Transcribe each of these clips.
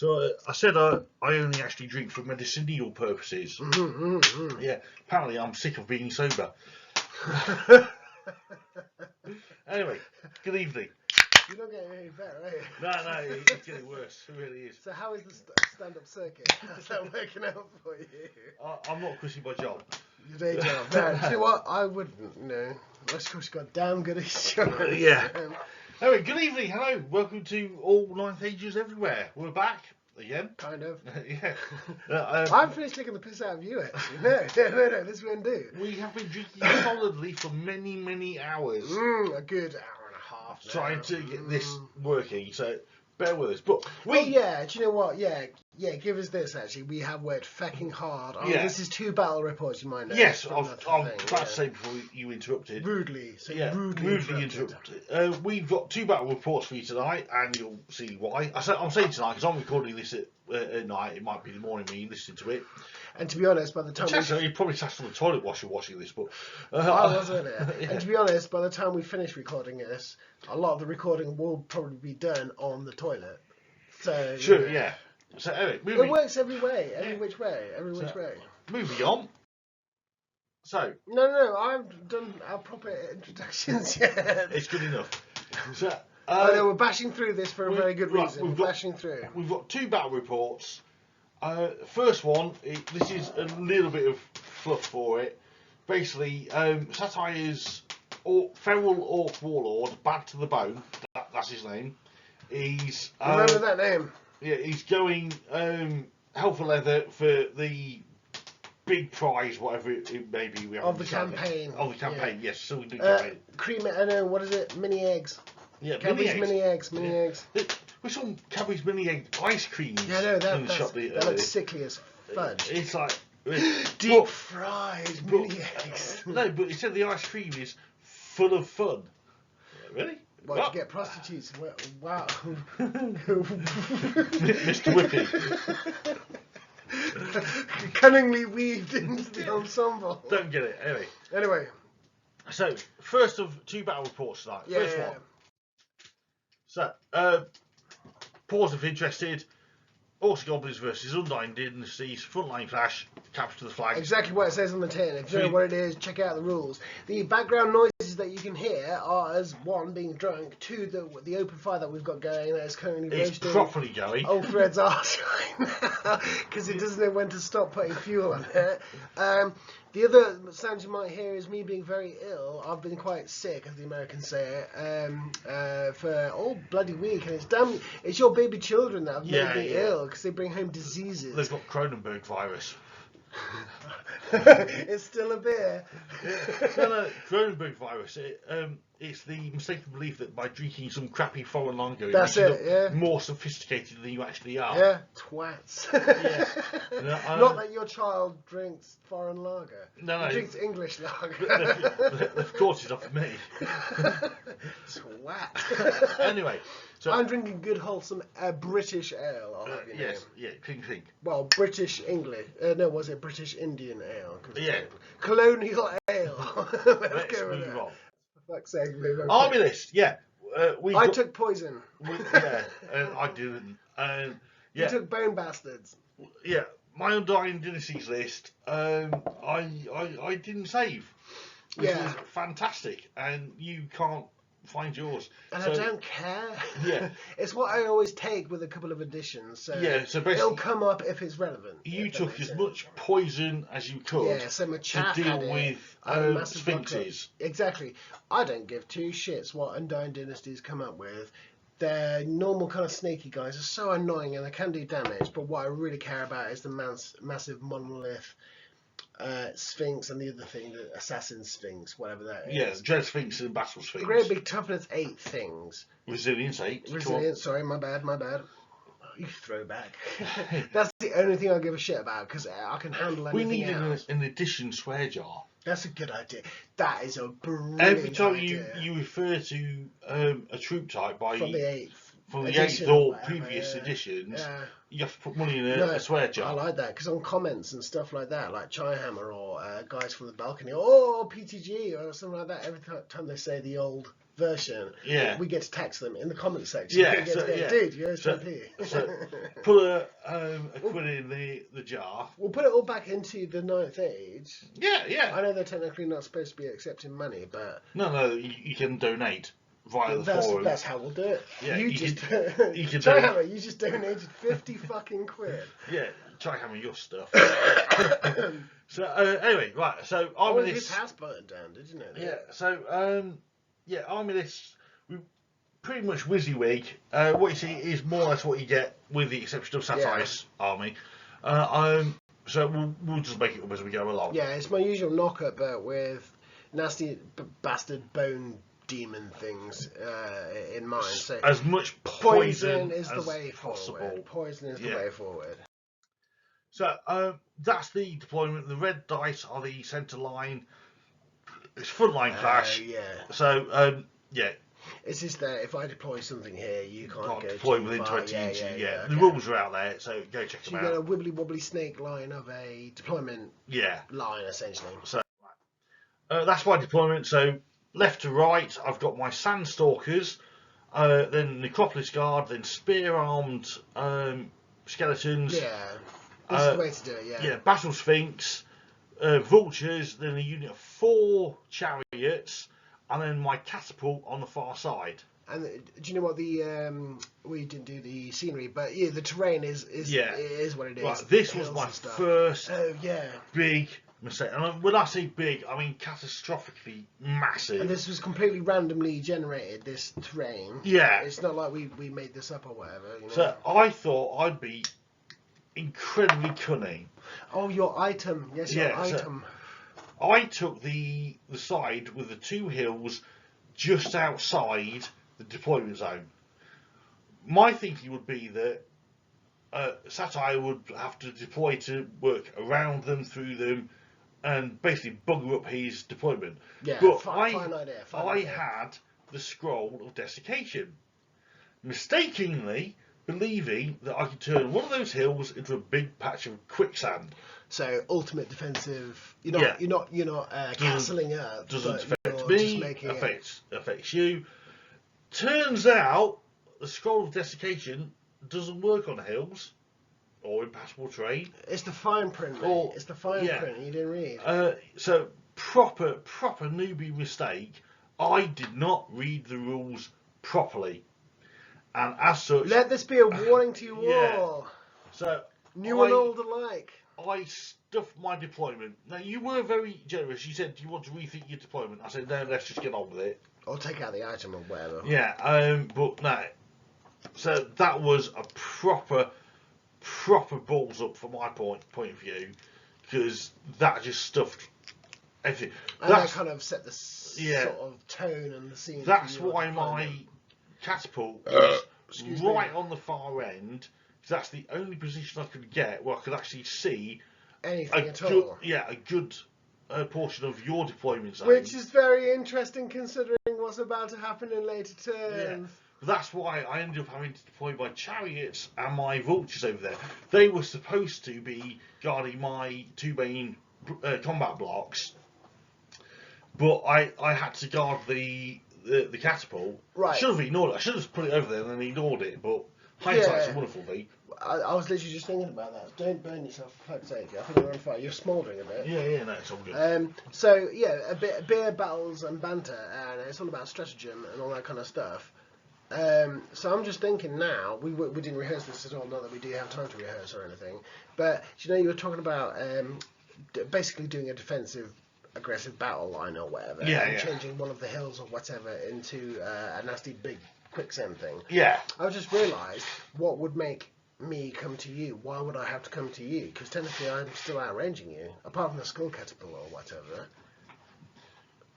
So I said I only actually drink for medicinal purposes. Yeah, apparently I'm sick of being sober. Anyway, good evening. You're not getting any better, are you? No, it's getting worse. It really is. So how is the stand-up circuit? How's that working out for you? I'm not quitting my job. Your day job. No, do you know what? I wouldn't. No. West Coast got damn good insurance. Yeah. Anyway, good evening. Hello. Welcome to all Ninth Ages everywhere. We're back again. Kind of. Yeah. I'm finished taking the piss out of you, actually. No, this we do. We have been drinking solidly for many hours. A good hour and a half now. Trying to get this working, so bear with us. But we... Oh yeah, do you know what? Yeah, give us this actually. We have worked fucking hard. Yeah. This is 2 battle reports, you might know. Yes, I was about to say before you interrupted. Rudely interrupted. We've got 2 battle reports for you tonight, and you'll see why. I'm saying tonight because I'm recording this at night. It might be the morning when you listen to it. And to be honest, by the time you probably sat on the toilet while you're watching this, but I was earlier. Yeah. And to be honest, by the time we finish recording this, a lot of the recording will probably be done on the toilet. So sure, yeah. So anyway, it works every way, which way. Moving on. So no, I've done our proper introductions yet. It's good enough. So I know we're bashing through this for a very good reason. We're bashing through. We've got 2 battle reports. First one, this is a little bit of fluff for it. Basically, satires feral orc warlord, bad to the bone. That's his name. He's remember that name. Yeah, he's going hell for leather for the big prize, whatever it may be. Of the campaign. Yeah. Yes. So we do campaign. Cream. I know. What is it? Mini eggs. Yeah, Cadbury's mini eggs. We saw Cadbury's mini egg ice cream. Yeah, no, that looks sickly as fudge. It's like deep fried mini eggs. No, but he said the ice cream is full of fun. Really? Well, to get prostitutes. Wow. Mr. Whippy. Cunningly weaved into the ensemble. Don't get it. Anyway. So, first of 2 battle reports tonight. First one. So, pause if interested. Orcs and Goblins versus Undying Dynasties, frontline clash, capture the flag. Exactly what it says on the tin. If you don't know what it is, check out the rules. The background noises that you can hear are as 1, being drunk, 2, the open fire that we've got going that is currently roasting. It's properly going. Old Fred's arse right now because he doesn't know when to stop putting fuel on it. The other sounds you might hear is me being very ill. I've been quite sick, as the Americans say it, for all bloody week, and it's your baby children that have made me ill because they bring home diseases. They've got Cronenberg virus. It's still a beer. No, Cronenberg virus. It's the mistaken belief that by drinking some crappy foreign lager, it makes you look more sophisticated than you actually are. Yeah, twats. Yeah. Not that your child drinks foreign lager. No. He drinks English lager. Of course, it's not for me. Twat. Anyway, so I'm drinking good, wholesome British ale. I'll have you know. Yes, clink. Well, British English. No, was it British Indian ale? Yeah. Colonial ale. Let's move on. For fuck's sake, move on. Army list, yeah. I took poison. I didn't. You took Bone Bastards. Yeah, my Undying Dynasties list. I didn't save. Which is fantastic, and you can't find yours. And I don't care. Yeah. It's what I always take with a couple of additions. So basically it'll come up if it's relevant. You took as much poison as you could to deal with sphinxes. Exactly. I don't give 2 shits what Undying Dynasties come up with. Their normal kind of snaky guys are so annoying and they can do damage, but what I really care about is the massive monolith Sphinx and the other thing, the Assassin Sphinx, whatever that is. Yeah, Dread Sphinx and Battle Sphinx. Great big toughness 8 things. Resilience 8. Resilience, sorry, my bad. You throwback. That's the only thing I give a shit about because I can handle anything else. We need an addition swear jar. That's a good idea. That is a brilliant Every time idea. you refer to a troop type by from the 8th. From the 8th or previous editions, you have to put money in a swear jar. I like that because on comments and stuff like that, like Chaihammer or guys from the balcony, or PTG or something like that, every time they say the old version, we get to text them in the comment section. Yeah, we get to go, dude, you're OSP. So put a quid in the jar. We'll put it all back into the 9th age. Yeah. I know they're technically not supposed to be accepting money, but No, you can donate via the forum. That's how we'll do it. Yeah, you just Tryhammer, you just donated 50 fucking quid. Yeah, Tryhammer your stuff. So anyway, right. So I'm in this. His house burned down, did you know that? Yeah. So I'm in this. Pretty much WYSIWYG. What you see is more or less what you get, with the exception of Satyr's army. So we'll just make it up as we go along. Yeah, it's my usual knocker, but with nasty bastard bone demon things in mind. So as much poison is as the way possible. Forward. Poison is the way forward. So that's the deployment. The red dice are the centre line. It's frontline clash. So It's just that if I deploy something here, you can't go deploy within 20 inches. The rules are out there, so go check them out. You get a wibbly wobbly snake line of a deployment line, essentially. So that's my deployment. So left to right, I've got my Sandstalkers, then Necropolis Guard, then spear-armed skeletons. Yeah, this is the way to do it, Yeah, Battle Sphinx, Vultures, then a unit of 4 chariots, and then my catapult on the far side. And do you know what we didn't do the scenery, but the terrain is what it is. Right, this was my first big mistake, and when I say big, I mean catastrophically massive. And this was completely randomly generated, this terrain. Yeah, it's not like we made this up or whatever. You know? So I thought I'd be incredibly cunning. Oh, your item, your item. So I took the side with the 2 hills just outside the deployment zone. My thinking would be that Satyr would have to deploy to work around them, through them, and basically bugger up his deployment. Yeah, but fine idea. I had the Scroll of Desiccation, mistakenly believing that I could turn one of those hills into a big patch of quicksand. So ultimate defensive. You're not castling up. Doesn't affect me. Affects you. Turns out the Scroll of Desiccation doesn't work on hills or impassable terrain. It's the fine print, mate. It's the fine print. You didn't read. So proper newbie mistake. I did not read the rules properly, and as such, let this be a warning to you all. So new and old alike. I stuffed my deployment. Now, you were very generous. You said, do you want to rethink your deployment? I said, no, let's just get on with it. Or take out the item or whatever. Yeah, but no. So that was a proper balls up from my point of view, because that just stuffed everything. And that kind of set the sort of tone and the scene. That's why my catapult was right on the far end. That's the only position I could get where I could actually see anything at all. Yeah, a good portion of your deployment zone. Which is very interesting considering what's about to happen in later turns. Yeah. That's why I ended up having to deploy my chariots and my vultures over there. They were supposed to be guarding my 2 main combat blocks, but I had to guard the catapult. Right. Should have ignored it. I should have put it over there and then ignored it, but hindsight's a wonderful thing. I was literally just thinking about that. Don't burn yourself, for fuck's sake. I think you're on fire. You're smouldering a bit. Yeah, no, it's all good. So, a bit of beer, battles and banter, and it's all about stratagem and all that kind of stuff. So I'm just thinking now, we didn't rehearse this at all, not that we do have time to rehearse or anything, but you were talking about basically doing a defensive aggressive battle line or whatever, and changing one of the hills or whatever into a nasty big quicksand thing. Yeah. I just realised what would make me come to you. Why would I have to come to you? Because technically I'm still outranging you, apart from the skull catapult or whatever.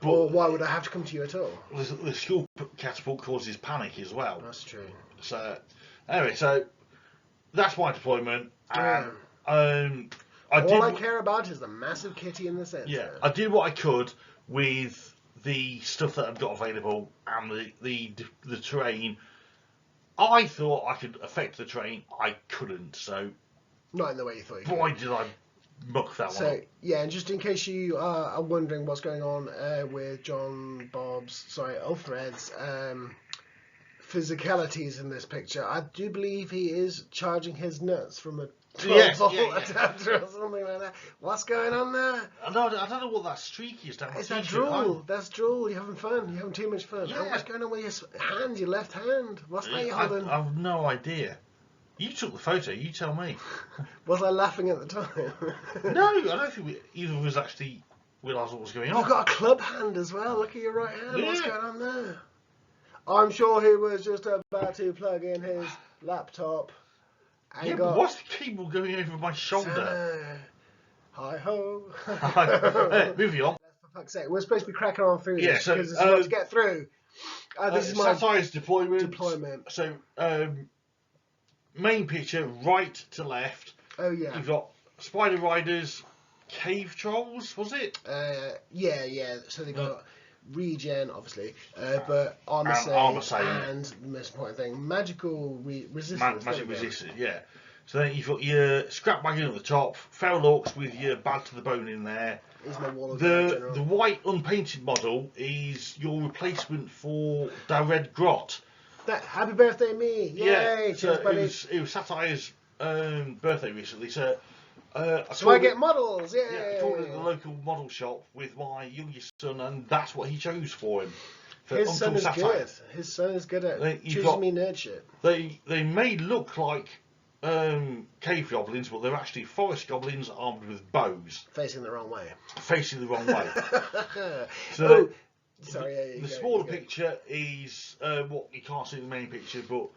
But, or why would I have to come to you at all? The skull catapult causes panic as well. That's true. So, anyway, that's my deployment. And, all I care about is the massive kitty in the centre. Yeah, I did what I could with the stuff that I've got available and the terrain. I thought I could affect the terrain. I couldn't. So not in the way you thought you boy, could. did I muck that one up. Yeah, and just in case you are wondering what's going on with Alfred's physicalities in this picture, I do believe he is charging his nuts from a 12-volt adapter or something like that. What's going on there? I don't know what that streak is down. Is that drool? That's drool. You're having fun. You're having too much fun. Yeah. Oh, what's going on with your hand, your left hand? What's that you're holding? I have no idea. You took the photo, you tell me. Was I laughing at the time? No, I don't think either of us actually realised what was going on. You've got a club hand as well. Look at your right hand. Yeah. What's going on there? I'm sure he was just about to plug in his laptop. And Yeah, but what's the cable going over my shoulder? Hi ho. Moving on. For fuck's sake, we're supposed to be cracking on through this so, because it's a lot to get through. This is my Satire's deployment. So, main picture, right to left. Oh yeah. You've got spider riders, cave trolls, was it? Yeah. So they've got regen, obviously, but armor save, and the most important thing, magical resistance. Magic resistance, yeah. So then you've got your scrap wagon at the top, feral orcs with your bad to the bone in there. He's my wall of the white unpainted model is your replacement for the red grot. Happy birthday, me! Yay! Yeah, Cheers, buddy. It was Satire's birthday recently, so I get models, yeah. I talked at the local model shop with my youngest son, and that's what he chose for him. His son is good. His son is good at choosing me nerd shit. They may look like cave goblins, but they're actually forest goblins armed with bows. Facing the wrong way. So sorry, the smaller picture is what you can't see in the main picture, but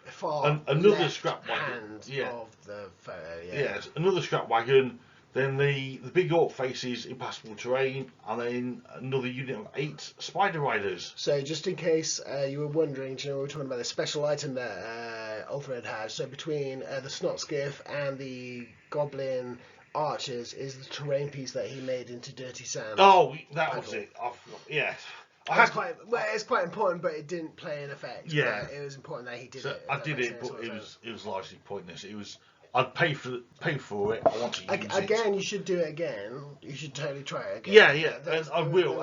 another scrap wagon. Of the photo, another scrap wagon. Then the big orc faces impassable terrain, and then another unit of 8 spider riders. So just in case you were wondering, we were talking about the special item that Alfred has. So between the snot skiff and the goblin archers is the terrain piece that he made into dirty sand. Oh, that was it. I forgot. Yes. It's quite important, but it didn't play an effect. Yeah, it was important that he did it. I did it, but it was largely pointless. It was I'd pay for it. I want to use it again. You should do it again. You should totally try it again. Yeah. I will.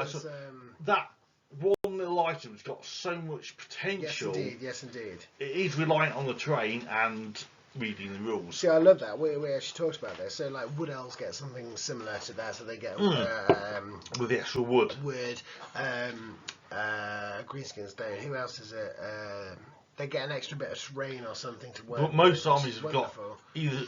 That one little item's got so much potential. Yes, indeed. It is reliant on the terrain and reading the rules. See, I love that. We actually talked about this. So, like, wood elves get something similar to that. So they get with the actual wood. Greenskin stone. Who else is it? They get an extra bit of terrain or something to work. But most armies have got either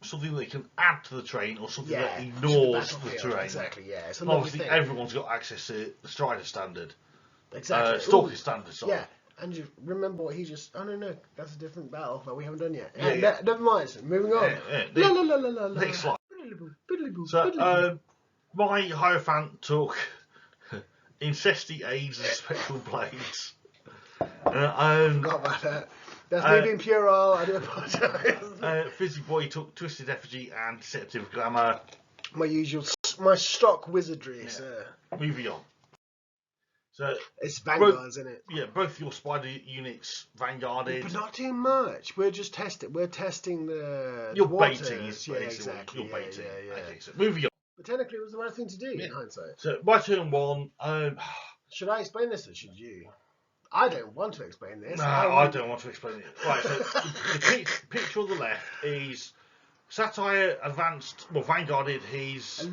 something they can add to the terrain or something that ignores the terrain. Exactly. Yeah. And obviously, everyone's got access to the Strider standard. Exactly. Stalker standard. Sorry. Yeah. And you remember what he just... Oh, no, that's a different battle that we haven't done yet. Yeah. Never mind. Moving on. Next slide. So, my Hierophant took Incesty Aids and Spectral Blades. Forgot about that. That's me being puerile. I do apologise. Fizzy Boy took Twisted Effigy and Deceptive Glamour. My stock wizardry, sir. Moving on. So it's Vanguards, isn't it? Yeah, both your spider units Vanguarded. But not too much. We're just testing. We're testing the. You're waters. Baiting. Is exactly. You're baiting. Yeah. Okay, so moving on. But technically, it was the right thing to do in hindsight. So my turn 1. Should I explain this, or should you? I don't want to explain this. No, I don't want to explain it. Right. So the picture on the left is Satire Vanguarded his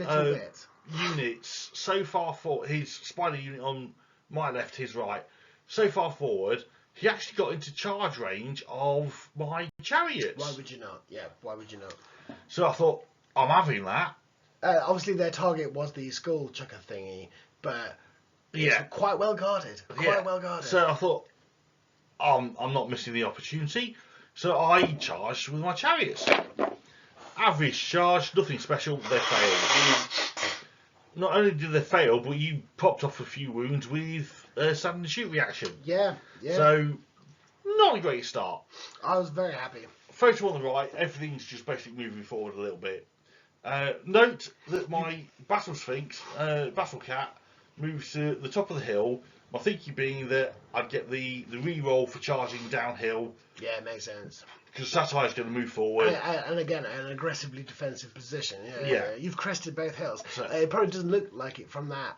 units so far forward. His spider unit on my left, his right. So far forward, he actually got into charge range of my chariots. Why would you not? Yeah, why would you not? So I thought, I'm having that. Obviously, their target was the skull chucker thingy, but it's quite well guarded. Well guarded. So I thought, I'm not missing the opportunity. So I charged with my chariots. Average charge, nothing special. They failed. Not only did they fail, but you popped off a few wounds with stand and shoot reaction. Yeah. So, not a great start. I was very happy. Photo on the right, everything's just basically moving forward a little bit. Note that my Battle Sphinx, Battle Cat, moves to the top of the hill. My thinking being that I'd get the re-roll for charging downhill. Yeah, it makes sense. because Satire's going to move forward. And again, an aggressively defensive position. Yeah. You've crested both hills. So, It probably doesn't look like it from that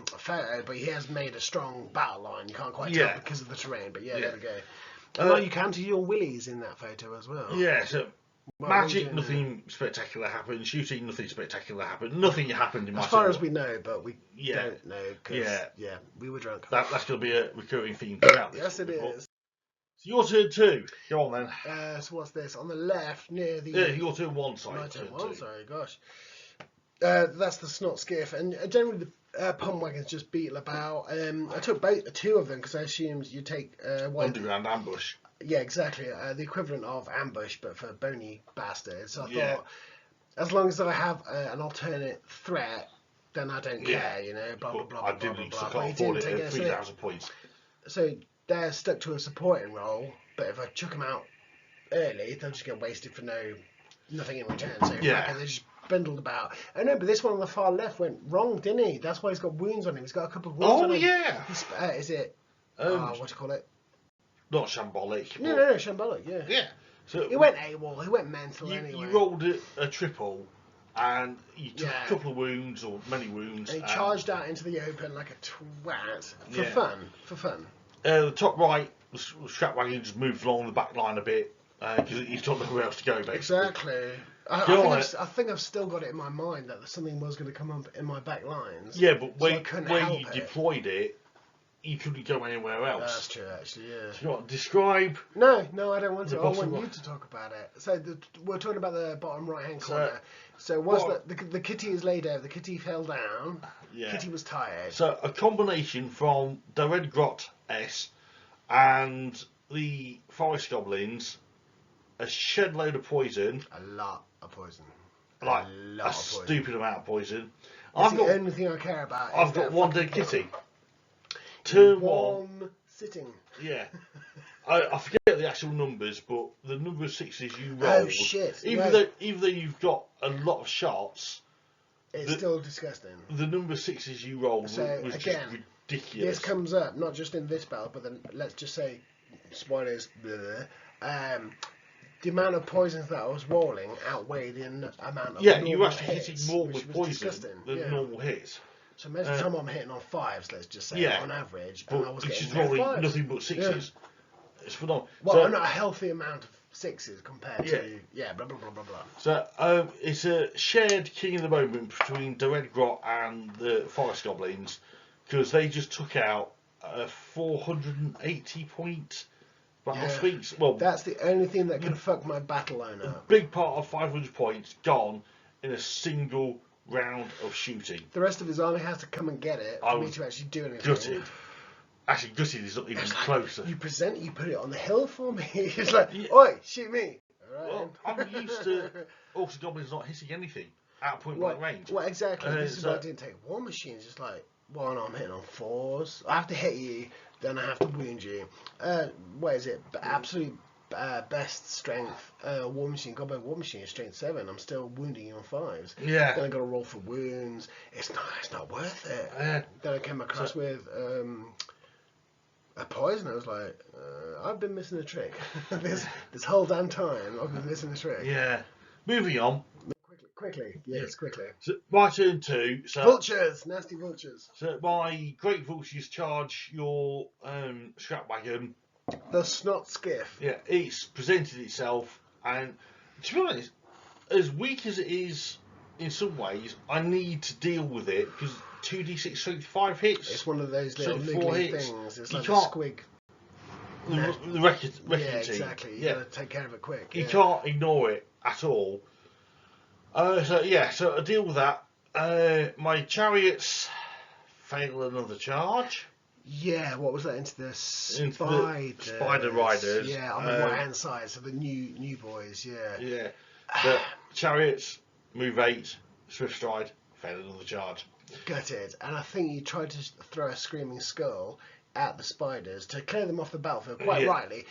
photo, but he has made a strong battle line. You can't quite tell because of the terrain, but there we go. And you counted your willies in that photo as well. Yeah, so magic, nothing spectacular happened. Shooting, nothing spectacular happened. Nothing happened in my as far as we know, but we Yeah. don't know because we were drunk. That's going to be a recurring theme throughout this. Yes, it is. So your turn 2. Go on then. So what's this? On the left, near the... your turn 1, sorry. My turn 1, sorry, gosh. That's the snot skiff, and generally the pump wagons just beetle about. I took 2 of them because I assumed you take Underground ambush. Yeah, exactly. The equivalent of ambush, but for bony bastards. So I thought, as long as I have an alternate threat, then I don't care, you know. Blah blah blah blah blah blah. But I didn't take 3,000 points. So they're stuck to a supporting role, but if I chuck them out early, they'll just get wasted for nothing in return. So they just bundled about. Oh no, but this one on the far left went wrong, didn't he? That's why he's got wounds on him. He's got a couple of wounds on him. Oh yeah. Is it? What do you call it? Not shambolic. No, shambolic. Yeah. Yeah. So he went AWOL. He went mental anyway. You rolled a triple, and you took a couple of wounds or many wounds. And he charged out into the open like a twat for fun. The top right, the strap wagon just moved along the back line a bit because he's got nowhere else to go, basically. Exactly. I think I've still got it in my mind that something was going to come up in my back lines. Yeah, but where you deployed it, you couldn't go anywhere else. That's true, actually, yeah. So you want to describe? No, I don't want to. I want you to talk about it. So we're talking about the bottom right-hand corner. So the kitty is laid out, the kitty fell down, kitty was tired. So a combination from the Red Grot S and the Forest Goblins, a shed load of poison. A lot of poison. Like a stupid amount of poison. That's the only thing I care about. I've got one dead kitty. Turn 1 sitting. Yeah. I forget the actual numbers, but the number of 6s you roll. Oh shit! Even though you've got a lot of shots, it's still disgusting. The number of 6s you roll was again, just ridiculous. This comes up not just in this battle, but then let's just say, spoilers. The amount of poisons that I was rolling outweighed the amount of you were actually hits, hitting more with poison than normal hits. So most of the time I'm hitting on 5s, let's just say, on average, and I was getting rolling 5s. nothing but 6s. Yeah. It's phenomenal. Well, not a healthy amount of 6s compared to blah blah blah blah blah. So it's a shared king of the moment between the Red Grot and the Forest Goblins, because they just took out a 480 point battle speaks. Well, that's the only thing that can fuck my battle line up. A big part of 500 points gone in a single round of shooting. The rest of his army has to come and get it for me to actually do anything. Gutted. Actually, gutted is not even closer. You put it on the hill for me. It's like, oi, shoot me. All right. Well, I'm used to Orcs and Goblins not hitting anything at point blank range. Well, exactly. This is why I didn't take War Machine. It's just like, well, I'm hitting on 4s. I have to hit you, then I have to wound you. What is it? Absolute best strength War Machine, Goblin War Machine is strength 7. I'm still wounding you on 5s. Yeah. Then I got to roll for wounds. It's not worth it. Then I came across with a poison. I was like, I've been missing a trick. this whole damn time I've been missing a trick. Yeah. Moving on. Quickly. Yes, quickly. So my turn 2. So vultures, nasty vultures. So my great vultures charge your scrap wagon. The snot skiff. Yeah, it's presented itself, and to be honest, as weak as it is in some ways, I need to deal with it because 2d6 strength 5 hits. It's one of those little niggly things. It's like a squig. The wrecking team. Yeah, exactly. You gotta take care of it quick. You can't ignore it at all. So I deal with that. My chariots fail another charge. Yeah, what was that? Into the spider riders. Yeah, on the right hand side, so the new boys. Yeah. Yeah. The chariots move 8, swift stride, fail another charge. Gutted, and I think you tried to throw a screaming skull at the spiders to clear them off the battlefield. Quite rightly,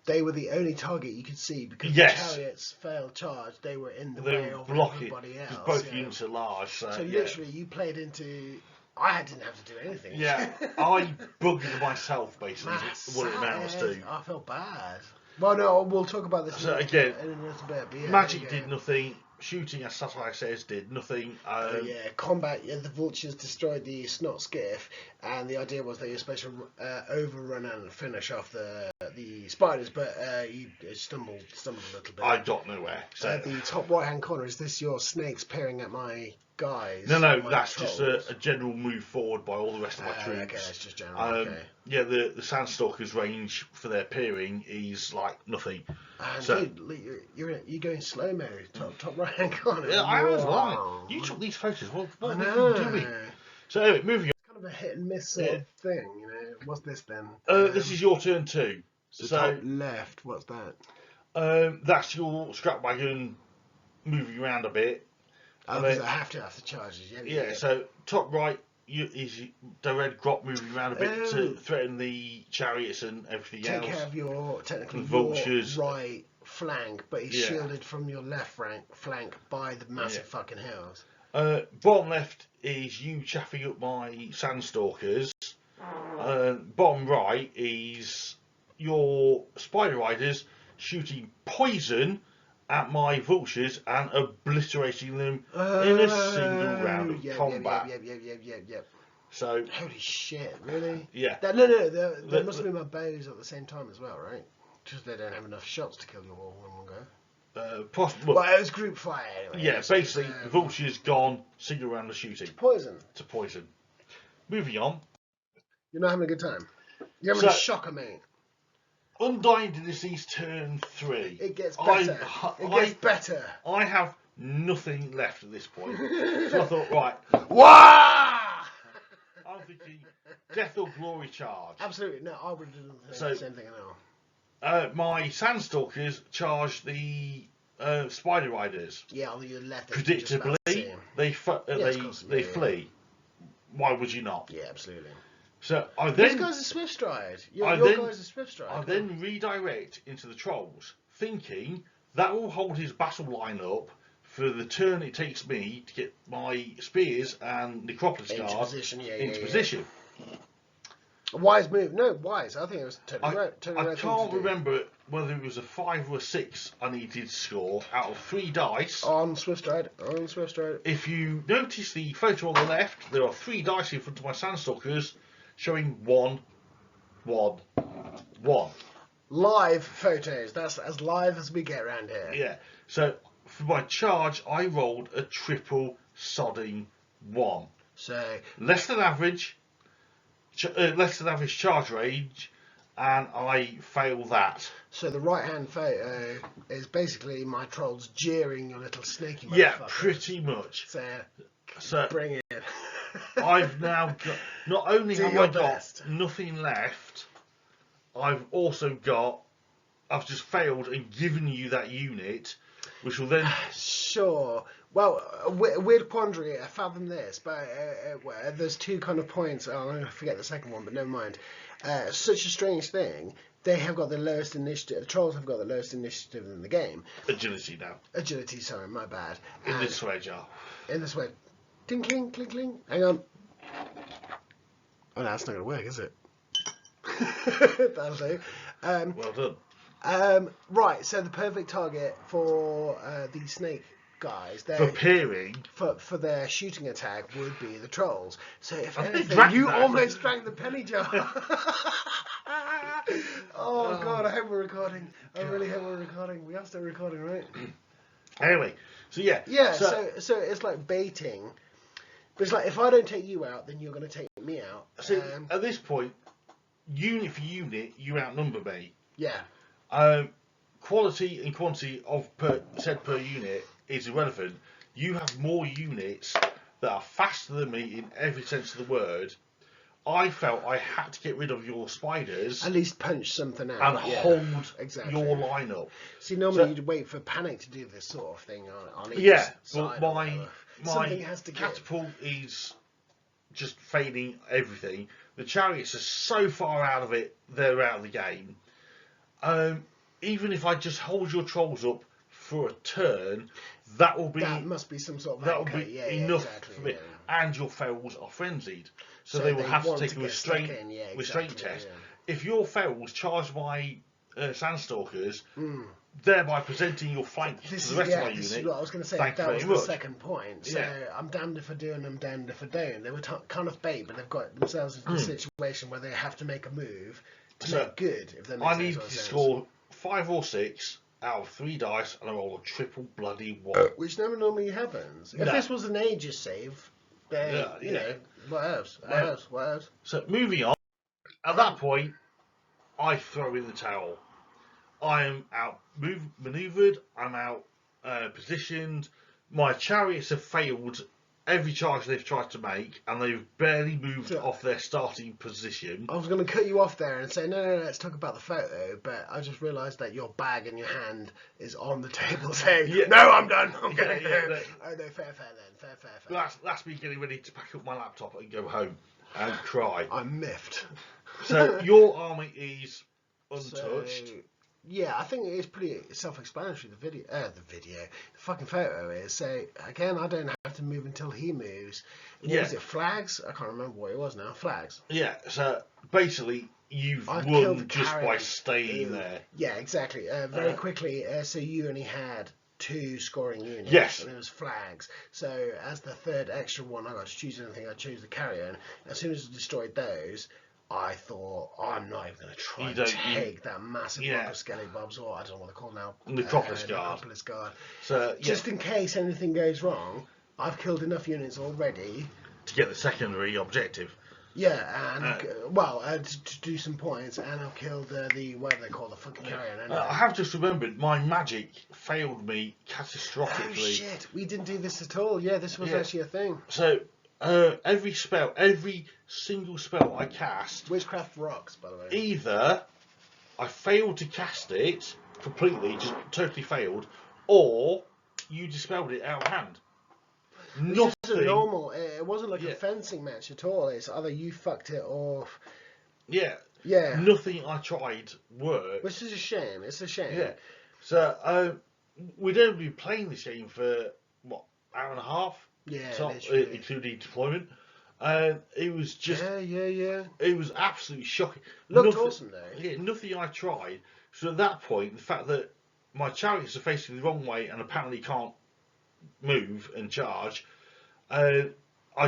they were the only target you could see because the chariots failed charge. They were in the way of everybody else. Both units are large, so literally you played into. I didn't have to do anything. Yeah, I bugged myself basically. What it amounts to. I felt bad. Well, no, we'll talk about this So in again, a little bit. But yeah, magic did nothing. Shooting, as Satire says, did nothing. Combat. Yeah, the vultures destroyed the snot skiff, and the idea was that you're supposed to overrun and finish off the spiders, but you stumbled a little bit. I got nowhere. So At the top right hand corner, is this your snakes peering at my guys? no, my that's trolls? just a general move forward by all the rest of my troops. Okay, that's just general. Okay. Yeah, the Sandstalkers' range for their peering is like nothing. So you're going slow mo, top right hand corner. Yeah, I was lying. You took these photos. What were you doing? So anyway, moving on. It's kind of a hit and miss sort of thing, you know. What's this then? This is your turn too. The top left. What's that? That's your scrap wagon moving around a bit. Oh, because I have to charge it. Yeah. So top right is the red grot moving around a bit to threaten the chariots and everything else. Take care of your vultures. Your right flank, but he's shielded from your left flank by the massive fucking hills. Bottom left is you chaffing up my Sandstalkers. Bottom right is your Spider Riders shooting poison at my vultures and obliterating them in a single round of combat. Yep. So holy shit, really? Yeah. No. There must have been my bows at the same time as well, right? Just they don't have enough shots to kill you all in one go. Possible. Well, it was group fire anyway. Yeah, basically, vultures gone, single round of shooting. To poison. Moving on. You're not having a good time. You're having a shocker, mate. Undying Dynasties turn 3. It gets better. It gets better. I have nothing left at this point. So I thought, right. Wah! I'm thinking death or glory charge. Absolutely. No, I would have done the same thing now. My Sandstalkers charge the Spider Riders. Yeah, on your left. Predictably, they flee. Why would you not? Yeah, absolutely. So I then. These guys are swift stride. Your guys are swift stride. I then redirect into the trolls, thinking that will hold his battle line up for the turn it takes me to get my spears and necropolis guards into position. Wise move. No, wise. I think it was totally right. I can't remember whether it was a 5 or a 6 I needed to score out of 3 dice. On Swift Stride. If you notice the photo on the left, there are 3 dice in front of my Sandstalkers showing 1, 1, 1. Live photos. That's as live as we get around here. Yeah. So for my charge, I rolled a triple sodding 1. So less than average charge range, and I fail that. So the right hand photo is basically my trolls jeering your little snaky motherfucker. Yeah, pretty much. So bring it. I've now got, not only have I got nothing left, I've just failed and given you that unit, which will then... Sure. Well, a weird quandary. I fathom this, but there's 2 kind of points. I'm going to forget the second one, but never mind. Such a strange thing. They have got the lowest initiative. The trolls have got the lowest initiative in the game. Agility now. Agility, sorry, my bad. In this way, Jar. In this way. Tinkling, clink. Hang on. Oh, no, that's not going to work, is it? That'll do. Well done. Right, so the perfect target for the snake guys for peering for their shooting attack would be the trolls. So if anything, you almost drank the penny jar. Oh god, I hope we're recording. I really hope we're recording. We are still recording, right? Anyway, so yeah. So it's like baiting, but it's like if I don't take you out, then you're going to take me out. So at this point, unit for unit, you outnumber me. Yeah. Quality and quantity of per unit is irrelevant. You have more units that are faster than me in every sense of the word. I felt I had to get rid of your spiders. At least punch something out. And hold your line up. See, normally you'd wait for panic to do this sort of thing on each side. But my catapult is just failing everything. The chariots are so far out of it, they're out of the game. Even if I just hold your trolls up for a turn, that must be some sort of that will be enough for me. And your ferals are frenzied, so they will have to take a restraint test. If your ferals charge my Sandstalkers, thereby presenting your flank to the rest of my this unit. is what I was going to say. Thank That you was very the much. second point. So Yeah. I'm damned if I do and I'm damned if I don't. They were kind of bait, but they've got themselves into a situation where they have to make a move to make good. If that makes I need to score 5 or 6 out of 3 dice, and I roll a triple bloody 1. Which never normally happens. If this was an Aegis save, then you know what else? What else? So moving on. At that point, I throw in the towel. I am out manoeuvred. I'm out positioned. My chariots have failed every charge they've tried to make, and they've barely moved off their starting position. I was going to cut you off there and say, no, let's talk about the photo, but I just realised that your bag in your hand is on the table saying, no, I'm done. I'm going to go. Oh, no, fair then. Fair. That's me getting ready to pack up my laptop and go home and cry. I'm miffed. So your army is untouched. Yeah, I think it is pretty self-explanatory. The fucking photo is. So again, I don't have to move until he moves. What was it? Flags? I can't remember what it was now. Flags. Yeah. So basically, you've won just by staying there. Yeah, exactly. Very quickly. So you only had 2 scoring units. Yes. And it was flags. So as the third extra one, I got to choose anything. I chose the carrier. And as soon as I destroyed those, I thought, I'm not even going to try and take that massive block of skelly bobs, or I don't know what they're called now. Necropolis Guard. So just in case anything goes wrong, I've killed enough units already to get the secondary objective. Yeah, and to do some points, and I've killed the whatever they call the fucking carrier. I have just remembered my magic failed me catastrophically. Oh shit, we didn't do this at all. Yeah, this was actually a thing. So every single spell I cast, witchcraft rocks, by the way. Either I failed to cast it completely, just totally failed, or you dispelled it out of hand. Nothing. It wasn't normal. It wasn't like a fencing match at all. It's either you fucked it or. Yeah. Nothing I tried worked. Which is a shame. It's a shame. Yeah. So we'd only been playing this game for what, hour and a half. Yeah. Including deployment. It was just. Yeah. It was absolutely shocking. Looked awesome though. Yeah. Nothing I tried. So at that point, the fact that my chariots are facing the wrong way and apparently can't move and charge, I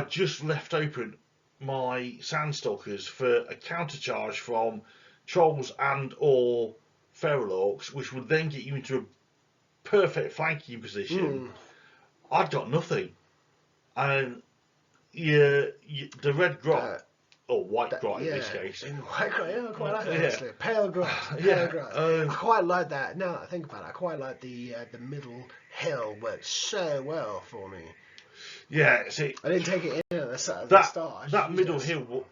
just left open my Sandstalkers for a counter charge from trolls and or feral orcs, which would then get you into a perfect flanking position. I'd got nothing, and the red grot or white grot in this case. White grot, I quite like that actually. Pale grot. I quite like that. Now that I think about it, I quite like the middle hill worked so well for me. Yeah, see, I didn't take it in at the start. That middle hill.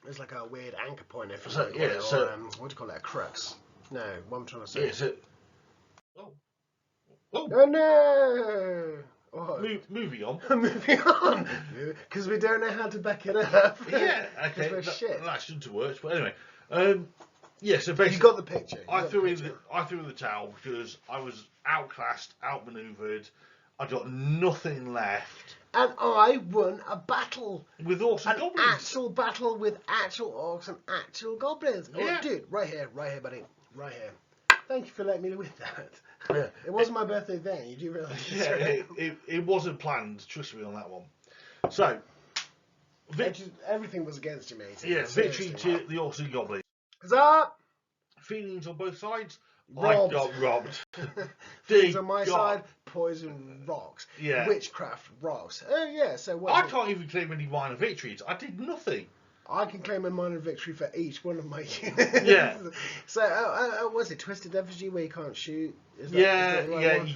It's like a weird anchor point. What do you call it? A crux? No, what I'm trying to say. Oh no! Moving on. Moving on, because we don't know how to back it up. Yeah, okay. That shouldn't have worked, but anyway. Yeah, so basically, you got the picture. I threw in the towel because I was outclassed, outmaneuvered. I got nothing left. And I won a battle with orcs and goblins. An actual battle with actual orcs and actual goblins. Yeah. Oh, dude, right here, buddy, right here. Thank you for letting me with that. Yeah. It wasn't my birthday then. You do realise? Yeah, it wasn't planned. Trust me on that one. So, everything was against you, mate. Yeah, victory to the orcs and goblins. Huzzah! Feelings on both sides. Robbed. I got robbed. Feelings on my side. Poison rocks. Yeah. Witchcraft rocks. Oh yeah. So what? I can't even claim any minor victories. I did nothing. I can claim a minor victory for each one of my units. Yeah. So, was it Twisted Effigy where you can't shoot? Is you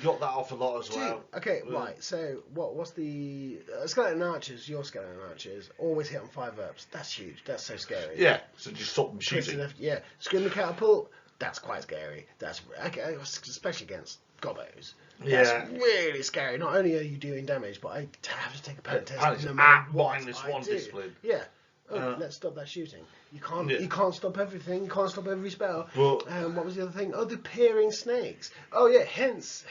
got that off a lot as well. Okay, right. So, what's the skeleton archers? Your skeleton archers always hit on 5-ups. That's huge. That's so scary. Yeah. So just stop them shooting. Screaming catapult. That's quite scary. That's okay, especially against gobos. Yeah. That's really scary. Not only are you doing damage, but I have to take a panic test. No matter what -1 discipline. Yeah. Let's stop that shooting. You can't. You can't stop everything. You can't stop every spell. Well, what was the other thing? Oh, the peering snakes. Oh yeah. Hints.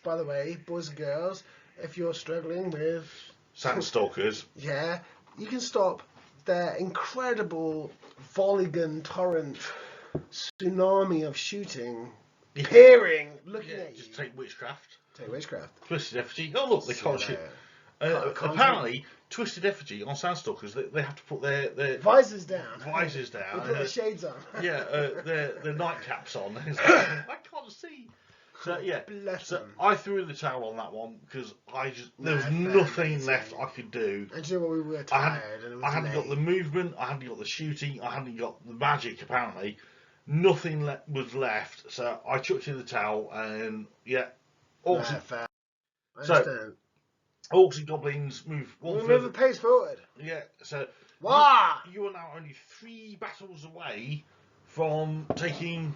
By the way, boys and girls, if you're struggling with Sandstalkers, you can stop their incredible volley gun torrent tsunami of shooting, peering, looking at you. Just take witchcraft. Take witchcraft. Twisted effigy. Oh look, they can't shoot. Apparently, Twisted effigy on Sandstalkers, they have to put their visors down. Visors down. They put their shades on. Yeah, their nightcaps on. I can't see. So yeah, Bless them. I threw in the towel on that one because there was nothing left I could do. And do you know what, we were tired. I hadn't got the movement. I hadn't got the shooting. I hadn't got the magic. Apparently, nothing was left. So I chucked in the towel and yeah. Fair. So orcs and goblins move one move a pace forward. Yeah. So you are now only 3 battles away from taking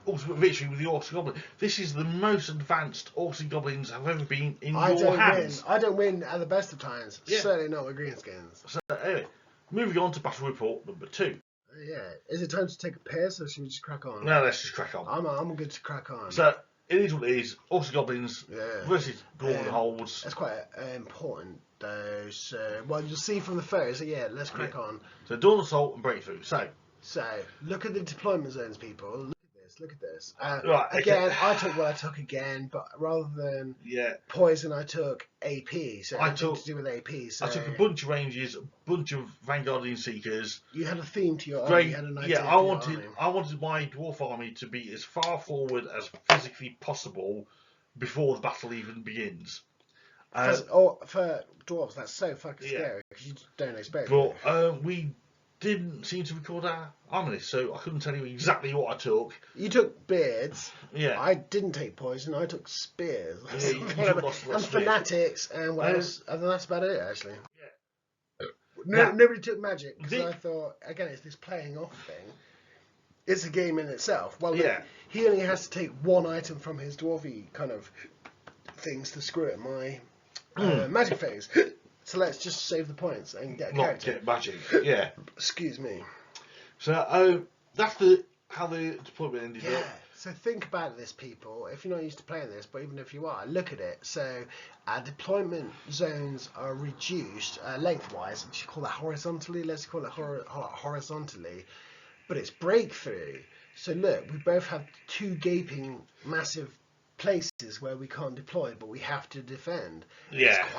ultimate victory with the orcs and goblins. This is the most advanced orcs and goblins have ever been in your hands. I don't win at the best of times. Yeah. Certainly not with greenskins. So anyway, moving on to battle report number 2. Yeah. Is it time to take a piss or should we just crack on? No, let's just crack on. I'm good to crack on. So it is what it is. Orcs and goblins versus Dwarven holds. That's quite important though. So you'll see from the photos. So yeah, let's crack on. So dawn assault and breakthrough. So look at the deployment zones, people. Look at this. Right, again, I took what I took again, but rather than poison, I took AP. So I took to do with AP. So I took a bunch of ranges, a bunch of Vanguardian seekers. You had a theme to your army. You had an idea I wanted my dwarf army to be as far forward as physically possible before the battle even begins. For dwarves, that's so fucking scary because you don't expect it. But we didn't seem to record our army list, so I couldn't tell you exactly what I took. You took beards. Yeah. I didn't take poison. I took spears. Yeah, and fanatics and what else? And that's about it, actually. Yeah. Nobody took magic because I thought, again, it's this playing off thing. It's a game in itself. Well, he only has to take one item from his dwarfy kind of things to screw at my magic phase. So let's just save the points and get a character. Get magic, yeah. Excuse me. So that's how the deployment ended up. So think about this, people. If you're not used to playing this, but even if you are, look at it. So our deployment zones are reduced lengthwise. We should call that horizontally. Let's call it horizontally. But it's breakthrough. So look, we both have 2 gaping, massive places where we can't deploy, but we have to defend. Yeah, it's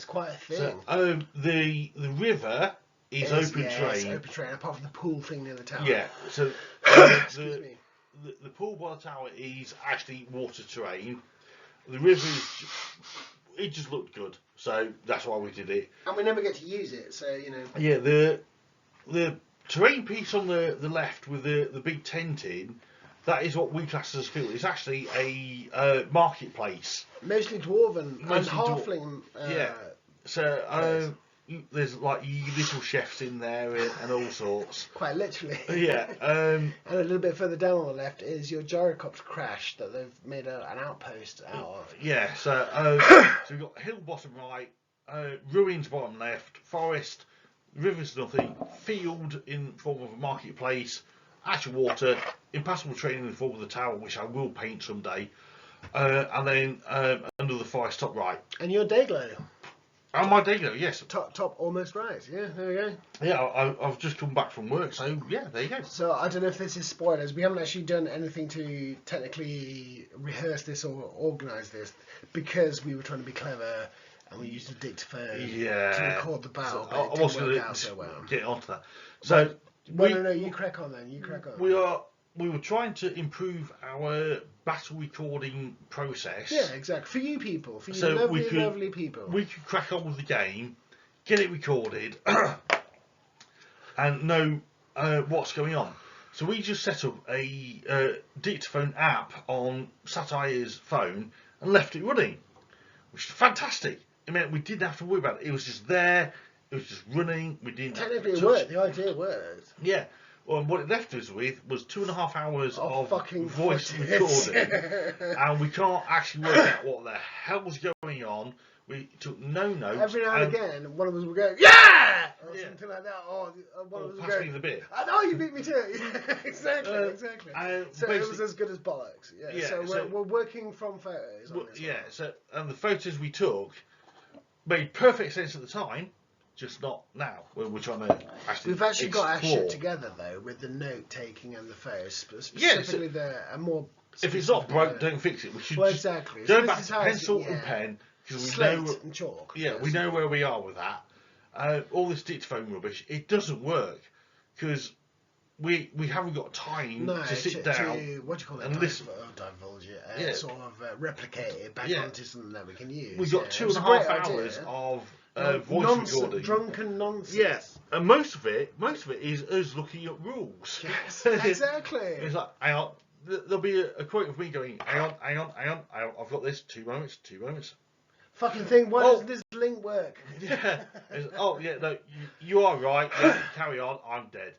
quite a thing. So, the river is open terrain. It's open terrain, apart from the pool thing near the tower. Yeah. So Excuse me. The pool by the tower is actually water terrain. The river it just looked good, so that's why we did it. And we never get to use it, so you know. Yeah. The terrain piece on the left with the big tent in. That is what we class as spilt. It's actually a marketplace. Mostly dwarven and halfling. So there's like little chefs in there and all sorts. Quite literally. Yeah. And a little bit further down on the left is your gyrocopter crash that they've made an outpost out of. Yeah. So we've got hill bottom right, ruins bottom left, forest, river's nothing, field in form of a marketplace. Actual water, impassable terrain in the form of the tower, which I will paint someday, and then under the forest top right. And your Dayglow. And my Dayglow, yes. Top almost right. Yeah, there we go. Yeah, I've just come back from work, so yeah, there you go. So I don't know if this is spoilers. We haven't actually done anything to technically rehearse this or organise this because we were trying to be clever and we used a dictaphone to record the battle. So I was going to get onto that. So. No, you crack on then. You crack on. We were trying to improve our battle recording process. Yeah, exactly. For you people, for you lovely people. We could crack on with the game, get it recorded, and know what's going on. So we just set up a dictaphone app on Satire's phone and left it running, which is fantastic. It meant we didn't have to worry about it. It was just there. It was just running. We didn't. Technically, it worked. The idea worked. Yeah. Well, and what it left us with was 2.5 hours of fucking voice recording, and we can't actually work out what the hell's going on. We took no notes. Every now and again, one of us would go, "Yeah!" or something like that, or one of us would go, "Pass me the bit." "Oh, you beat me to it." Yeah, exactly. So it was as good as bollocks. Yeah. So we're working from photos. On this one. So and the photos we took made perfect sense at the time. just not now. We're trying to actually. We've actually got our explore. shit together though, with the note taking and the photos, Yeah, specifically a more. If it's not broke, don't fix it. We should just exactly. go So back this to is how pencil it's- and pen because we Slate know. and chalk. Yeah, yes. we know where we are with that. All this dictaphone rubbish, it doesn't work because we haven't got time to sit down what do you call it? and listen. Divulge it. Yeah. Sort of replicate it back onto something that we can use. We've got 2.5 hours of voice recording. Drunken nonsense. Yes, and most of it is us looking at rules. Yes, exactly. It's like, hang on, there'll be a quote of me going, hang on, I've got this, 2 moments. Fucking thing, why doesn't this link work? Yeah. No, you are right. Yeah, carry on. I'm dead.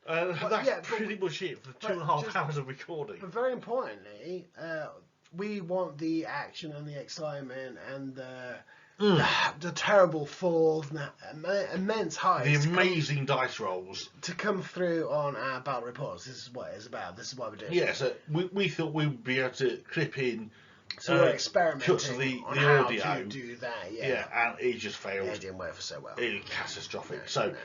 That's pretty much it for the 2.5 hours of recording. But very importantly, we want the action and the excitement and the terrible falls and the immense heights. The amazing dice rolls. To come through on our battle reports. This is what it's about. This is what we're doing. Yeah, so we thought we would be able to clip in. So we're experimenting cuts of the how audio. to do that, Yeah, and it just failed. Yeah, it didn't work for so well. It was catastrophic. So,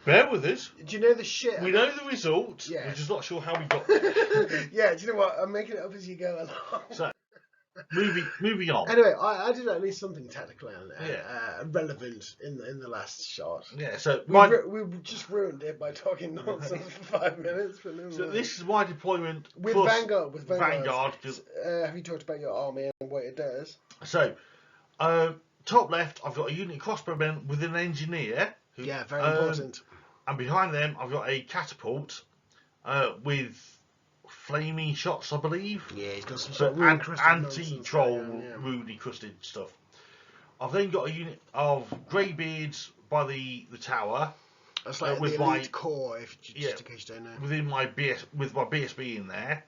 bear with us. Do you know the shit? We know the result. Yeah. We're just not sure how we got there. Yeah, do you know what? I'm making it up as you go along. So, moving on. Anyway, I did at least something technical and relevant in the last shot. Yeah, so we just ruined it by talking nonsense for 5 minutes. But no so this is my deployment with plus Vanguard. With Vanguard. Have you talked about your army and what it does? So, top left, I've got a unit of crossbowmen with an engineer. Yeah, very important. And behind them, I've got a catapult with flaming shots, I believe. Yeah, he's got some sort of anti-troll, rudely crusted stuff. I've then got a unit of greybeards by the tower. That's like with the elite core, just in case you don't know. Within my BSB in there.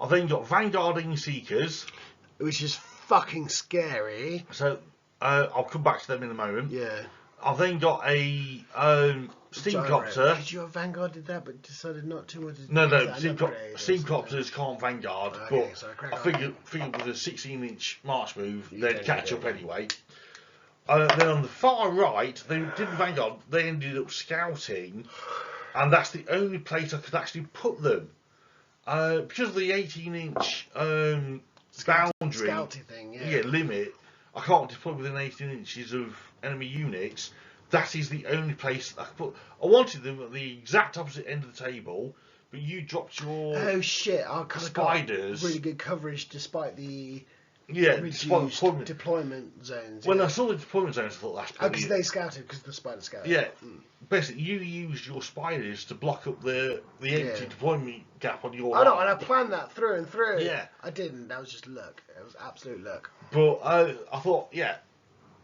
I've then got vanguarding seekers, which is fucking scary. So I'll come back to them in a moment. Yeah. I've then got a steamcopter. Because your Vanguard did that, but decided not to. No. Steamcopters can't Vanguard, but I figured with a 16-inch march move, they'd catch up anyway. Then on the far right, they didn't Vanguard. They ended up scouting, and that's the only place I could actually put them because of the 18-inch boundary thing, limit. I can't deploy within 18 inches of enemy units. That is the only place I could put. I wanted them at the exact opposite end of the table, but you dropped your spiders. Really good coverage despite the reduced deployment zones. When I saw the deployment zones, I thought that's brilliant. Because they scouted, because the spiders scouted. Yeah, basically you used your spiders to block up the empty deployment gap on your. I know, and I planned that through and through. Yeah, I didn't. That was just luck. It was absolute luck. But I thought,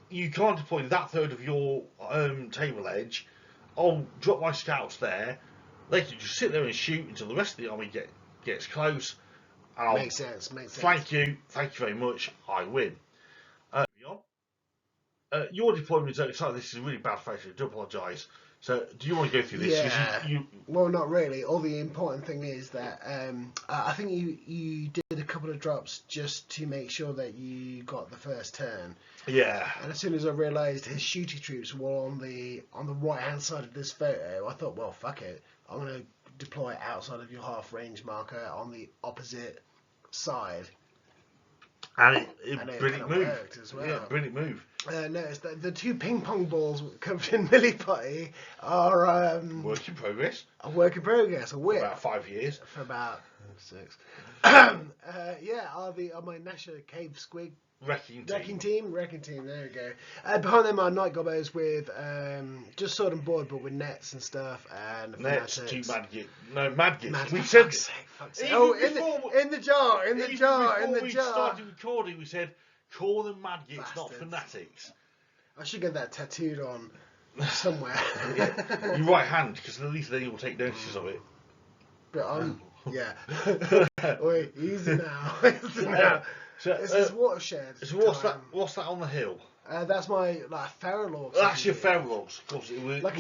you can't deploy that third of your table edge. I'll drop my scouts there. They can just sit there and shoot until the rest of the army gets close. And I'll makes sense. Thank you very much. I win. Your deployment zone. Sorry, this is a really bad photo. I do apologise. So, do you want to go through this? Yeah. Well, not really. All the important thing is that I think you did a couple of drops just to make sure that you got the first turn. Yeah. And as soon as I realised his shooting troops were on the right hand side of this photo, I thought, well, fuck it. I'm going to deploy outside of your half range marker on the opposite side. And it brilliant move. Worked as well. Yeah, brilliant move. Notice that the 2 ping pong balls covered in milliputty are work in progress. A work in progress. A whip. For about 5 years. For about 6. Are my Nasha Cave Squig Wrecking team. There we go. Behind them are night gobbos with just sword and board, but with nets and stuff and nets. fanatics. 2 madgits. No, madgits. We said fuck's sake. Oh, in the jar. Before we started recording, we said call them madgits, bastards. Not fanatics. I should get that tattooed on somewhere. Your right hand, because at least then you'll take notices of it. But Wait, easy now. So, this is watershed. So what's that on the hill? That's my feral orcs. That's your feral orcs, of course. It was back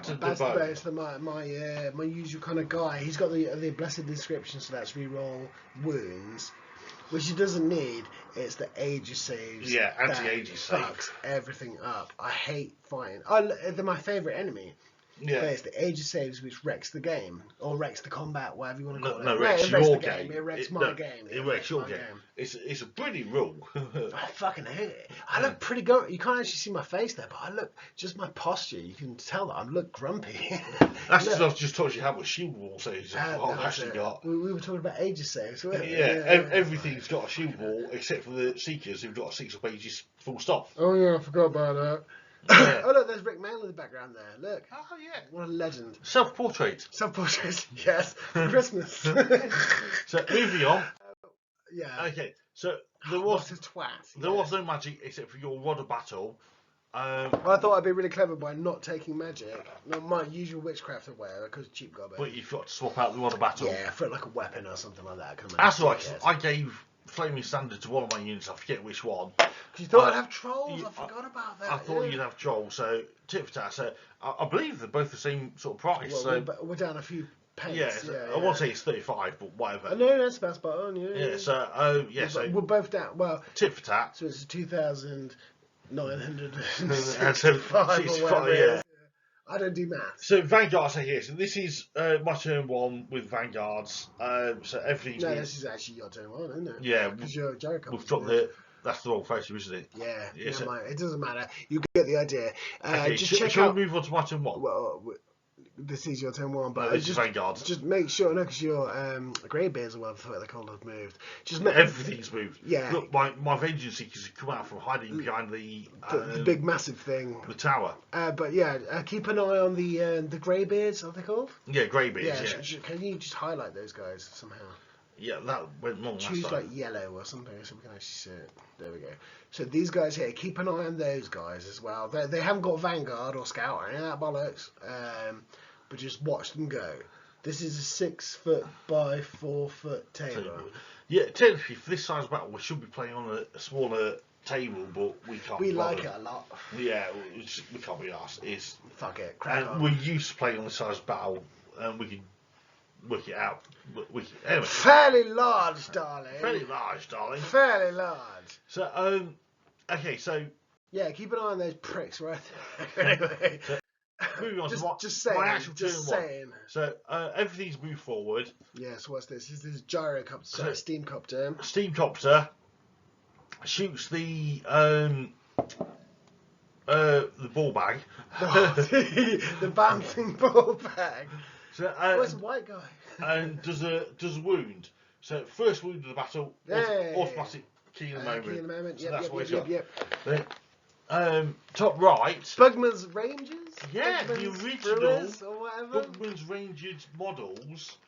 to the bone. So my usual kind of guy. He's got the blessed description, so that's reroll wounds. which it doesn't need. It's the ages saves. Yeah, that anti-ages save. fucks everything up. I hate fighting. They're my favourite enemy. Yeah. But it's the ages saves which wrecks the game, or wrecks the combat, whatever you want to call it. No, it wrecks your game. It wrecks my game. It wrecks your game. It's a brilliant rule. I fucking hate it. I look pretty grumpy. You can't actually see my face there, but I look, just my posture, you can tell that I look grumpy. That's because I've just told you how much shield wall saves I've actually got. We were talking about ages saves, weren't we? Yeah, everything's got a shield wall except for the Seekers who've got a 6 up ages full stop. Oh yeah, I forgot about that. Yeah. Oh look, there's Rick Mail in the background there. Look. Oh yeah. What a legend. Self-portrait. Self-portrait, yes. For Christmas. So moving on. Yeah. Okay. So there was What a twat. there was no magic except for your rod of battle. Well, I thought I'd be really clever by not taking magic. Not my usual witchcraft aware, because cheap gobber. But you've got to swap out the rod of battle. Yeah, for like a weapon or something like that. That's right. I gave Flaming Standard to one of my units. I forget which one. You thought I'd have trolls. I forgot about that. I thought you'd have trolls. So tit for tat. So I believe they're both the same sort of price. Well, so we're down a few pence. yeah, I won't say it's 35, but whatever. No, that's about spot on. Yeah. So we're both down. Well, tit for tat. so it's 2,965 65, or whatever. yeah. I don't do maths. So Vanguards are here. So this is my turn 1 with Vanguards. So everything's No, this is actually your turn 1, isn't it? Yeah, because you're Jericho. we've got that's the wrong photo, isn't it? Yeah, Yeah, so, it doesn't matter. You get the idea. okay, Just check shall out. we move on to my turn 1? Well, this is your turn 1, but This is Vanguards. just make sure, no, because your grey bears or whatever they're called have moved. Just Everything's moved. Yeah. Look, my vengeance seekers have come out from hiding behind the big massive thing. the tower. But yeah, keep an eye on the grey beards. Are they called? Yeah, greybeards. Yeah, Can you just highlight those guys somehow? Yeah, that went wrong last Choose time. like yellow or something so we can actually see it. There we go. So these guys here, keep an eye on those guys as well. They haven't got Vanguard or Scout or any of that bollocks. But just watch them go. This is a 6 foot by 4 foot table. Yeah, technically for this size battle we should be playing on a smaller table, but we can't. We like it a lot. Yeah, we can't be arsed. Fuck it, crack on. We're used to playing on this size battle, and we can work it out. Anyway. Fairly large, darling. Fairly large, darling. Fairly large. So, okay, so yeah, keep an eye on those pricks right there. Anyway. So, moving on just to saying, my actual just turn 1. saying. So everything's moved forward. Yes, what's this? This is gyrocopter, sorry, steamcopter. Steamcopter shoots the ball bag. The bouncing ball bag. So, Where's the white guy? And does a wound. So first wound of the battle, automatic key in the moment. Key in the moment. So Yep, that's what yep, he's yep. Then, top right. Bugman's Rangers? Yeah, the Bugman's original Brewers or whatever. Bugman's Rangers models.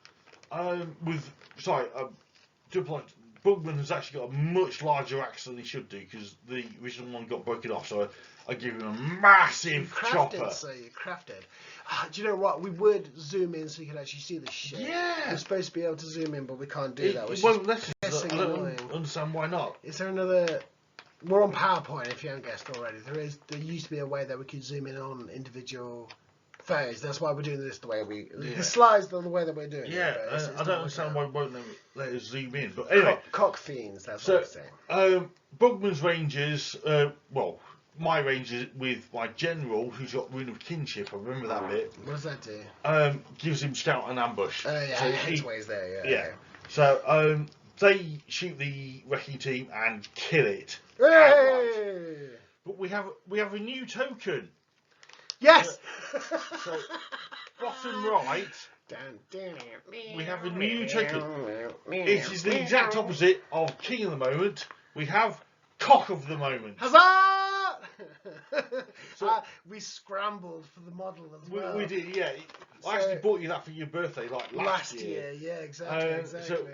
Bugman has actually got a much larger axe than he should do because the original one got broken off. So I give him a massive chopper. So you crafted. Do you know what? We would zoom in so you can actually see the shit. Yeah. We're supposed to be able to zoom in, but we can't do that. It won't let us. I don't understand why not. Is there another? We're on PowerPoint. If you haven't guessed already, there used to be a way that we could zoom in on individual photos. That's why we're doing this the way we. Yeah. The slides are the way that we're doing Yeah, it. It's I don't understand why it won't let us zoom in. But anyway, cock fiends. That's what I'm saying. Bugman's Rangers. My Rangers with my general, who's got Rune of Kinship. I remember that bit. What does that do? Gives him scout and ambush. Yeah, so his ways there. Yeah. So they shoot the wrecking team and kill it. Hey! But we have a new token. Yes. So bottom right, we have a new token. It is the exact opposite of King of the Moment. We have Cock of the Moment. Huzzah! We scrambled for the model as well. We did, yeah. I actually bought you that for your birthday, like last year. Yeah, exactly. So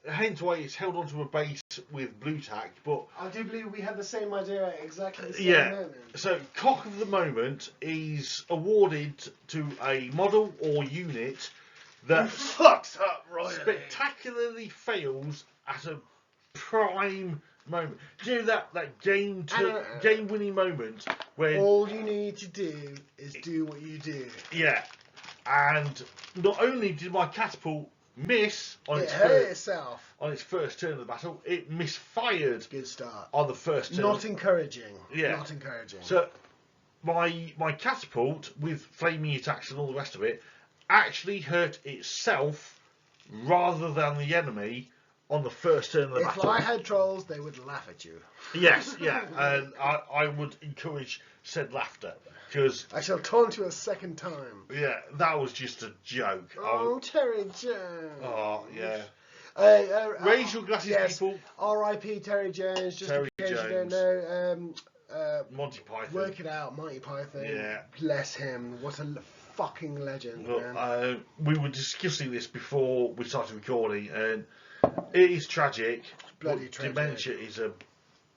hence why it's held onto a base with blue tack, but I do believe we had the same idea at exactly the same moment. So Cock of the Moment is awarded to a model or unit that fucks up spectacularly fails at a prime moment. Do you know that game winning moment where all you need to do is do what you do. Yeah, and not only did my catapult miss on It hurt itself. on its first turn of the battle. It misfired. Good start. On the first turn. Not encouraging. Yeah. Not encouraging. So my catapult with flaming attacks and all the rest of it actually hurt itself rather than the enemy on the first turn of the battle. If I had trolls, they would laugh at you. Yes, yeah, and I would encourage said laughter because I shall taunt you a second time. yeah, that was just a joke. Oh, Terry Jones. Oh yeah. Raise your glasses, yes. people. R.I.P. Terry Jones. Just Terry in case you don't Jones. know, Monty Python. work it out, Monty Python. Yeah. Bless him. What a fucking legend, Look, man. we were discussing this before we started recording, and it is tragic. Bloody tragic. Dementia is a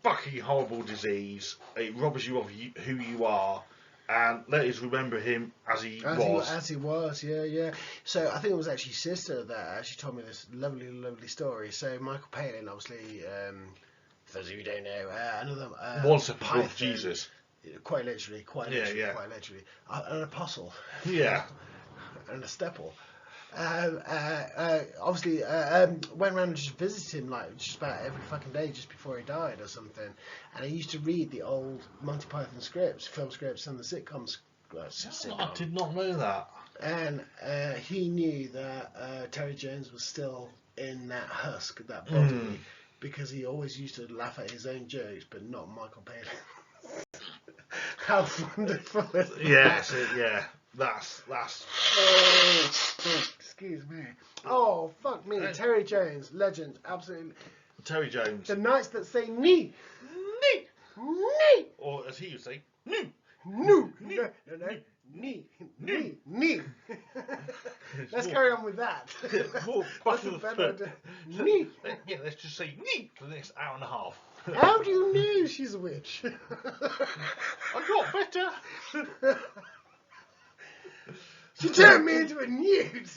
fucking horrible disease. It robs you of who you are, and let us remember him as he was. As he was, yeah. So I think it was actually sister that actually told me this lovely story. So Michael Palin, obviously, for those of you who don't know, another Once a Python, Jesus. quite literally, quite literally, an apostle, Yeah. and a stepple. Obviously, went around and just visited him like just about every fucking day just before he died or something. And I used to read the old Monty Python scripts, film scripts, and the sitcoms. I did not know that. And he knew that Terry Jones was still in that husk, that body, because he always used to laugh at his own jokes, but not Michael Palin. How wonderful is that? Yes, yeah. That's. Excuse me. Oh, fuck me. Terry Jones, legend, absolutely. Terry Jones. The knights that say knee. Or as he would say, no. No. Knee. Let's carry on with that. Well, back to the third. Knee. Yeah, let's just say knee for the next hour and a half. How do you know she's a witch? I got better. She turned me into a newt.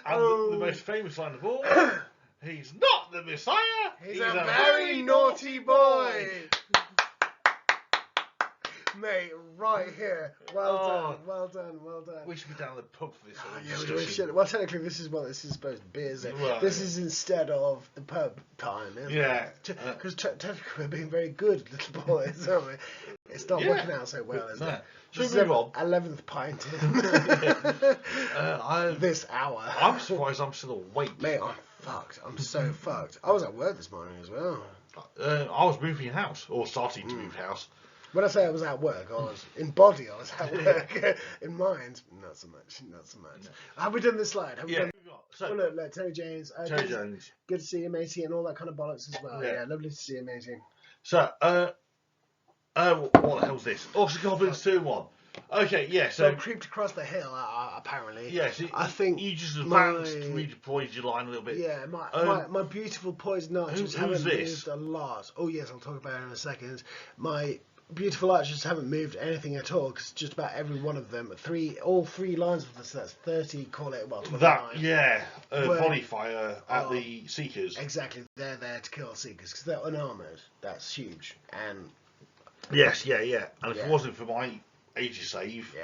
And the most famous line of all, he's not the Messiah. He's a very naughty boy. Mate, right here. Well done. We should be down the pub for this. Yeah, we should. Well, technically, this is what this is supposed to be, isn't it? Well, this is instead of the pub time, isn't it? Because technically, we're being very good little boys, aren't we? It's not working out so well, is it? Should we move on? 11th pint in this hour. I'm surprised I'm still awake. Mate, I'm fucked. I'm so fucked. I was at work this morning as well. I was moving house, or starting to move house. When I say I was at work, I was in body. I was at work. In mind, not so much. Have we done this slide? Have we done? So, look, Terry Jones. Terry Jones. Good to see you, matey, and all that kind of bollocks as well. Yeah, lovely to see you, matey. So, what the hell's this? Also, Goblins 2-1. Okay, yeah. So creeped across the hill. Apparently. Yes, I think you just advanced, redeployed your line a little bit. Yeah, my beautiful poisoned archers haven't moved a lot. Oh yes, I'll talk about it in a second. My beautiful archers haven't moved anything at all because just about every one of them, all three lines of this, that's 30, call it, well, 29. Body fire at the Seekers. Exactly, they're there to kill Seekers because they're unarmoured. That's huge. And yes, yeah. And if it wasn't for my Aegis save.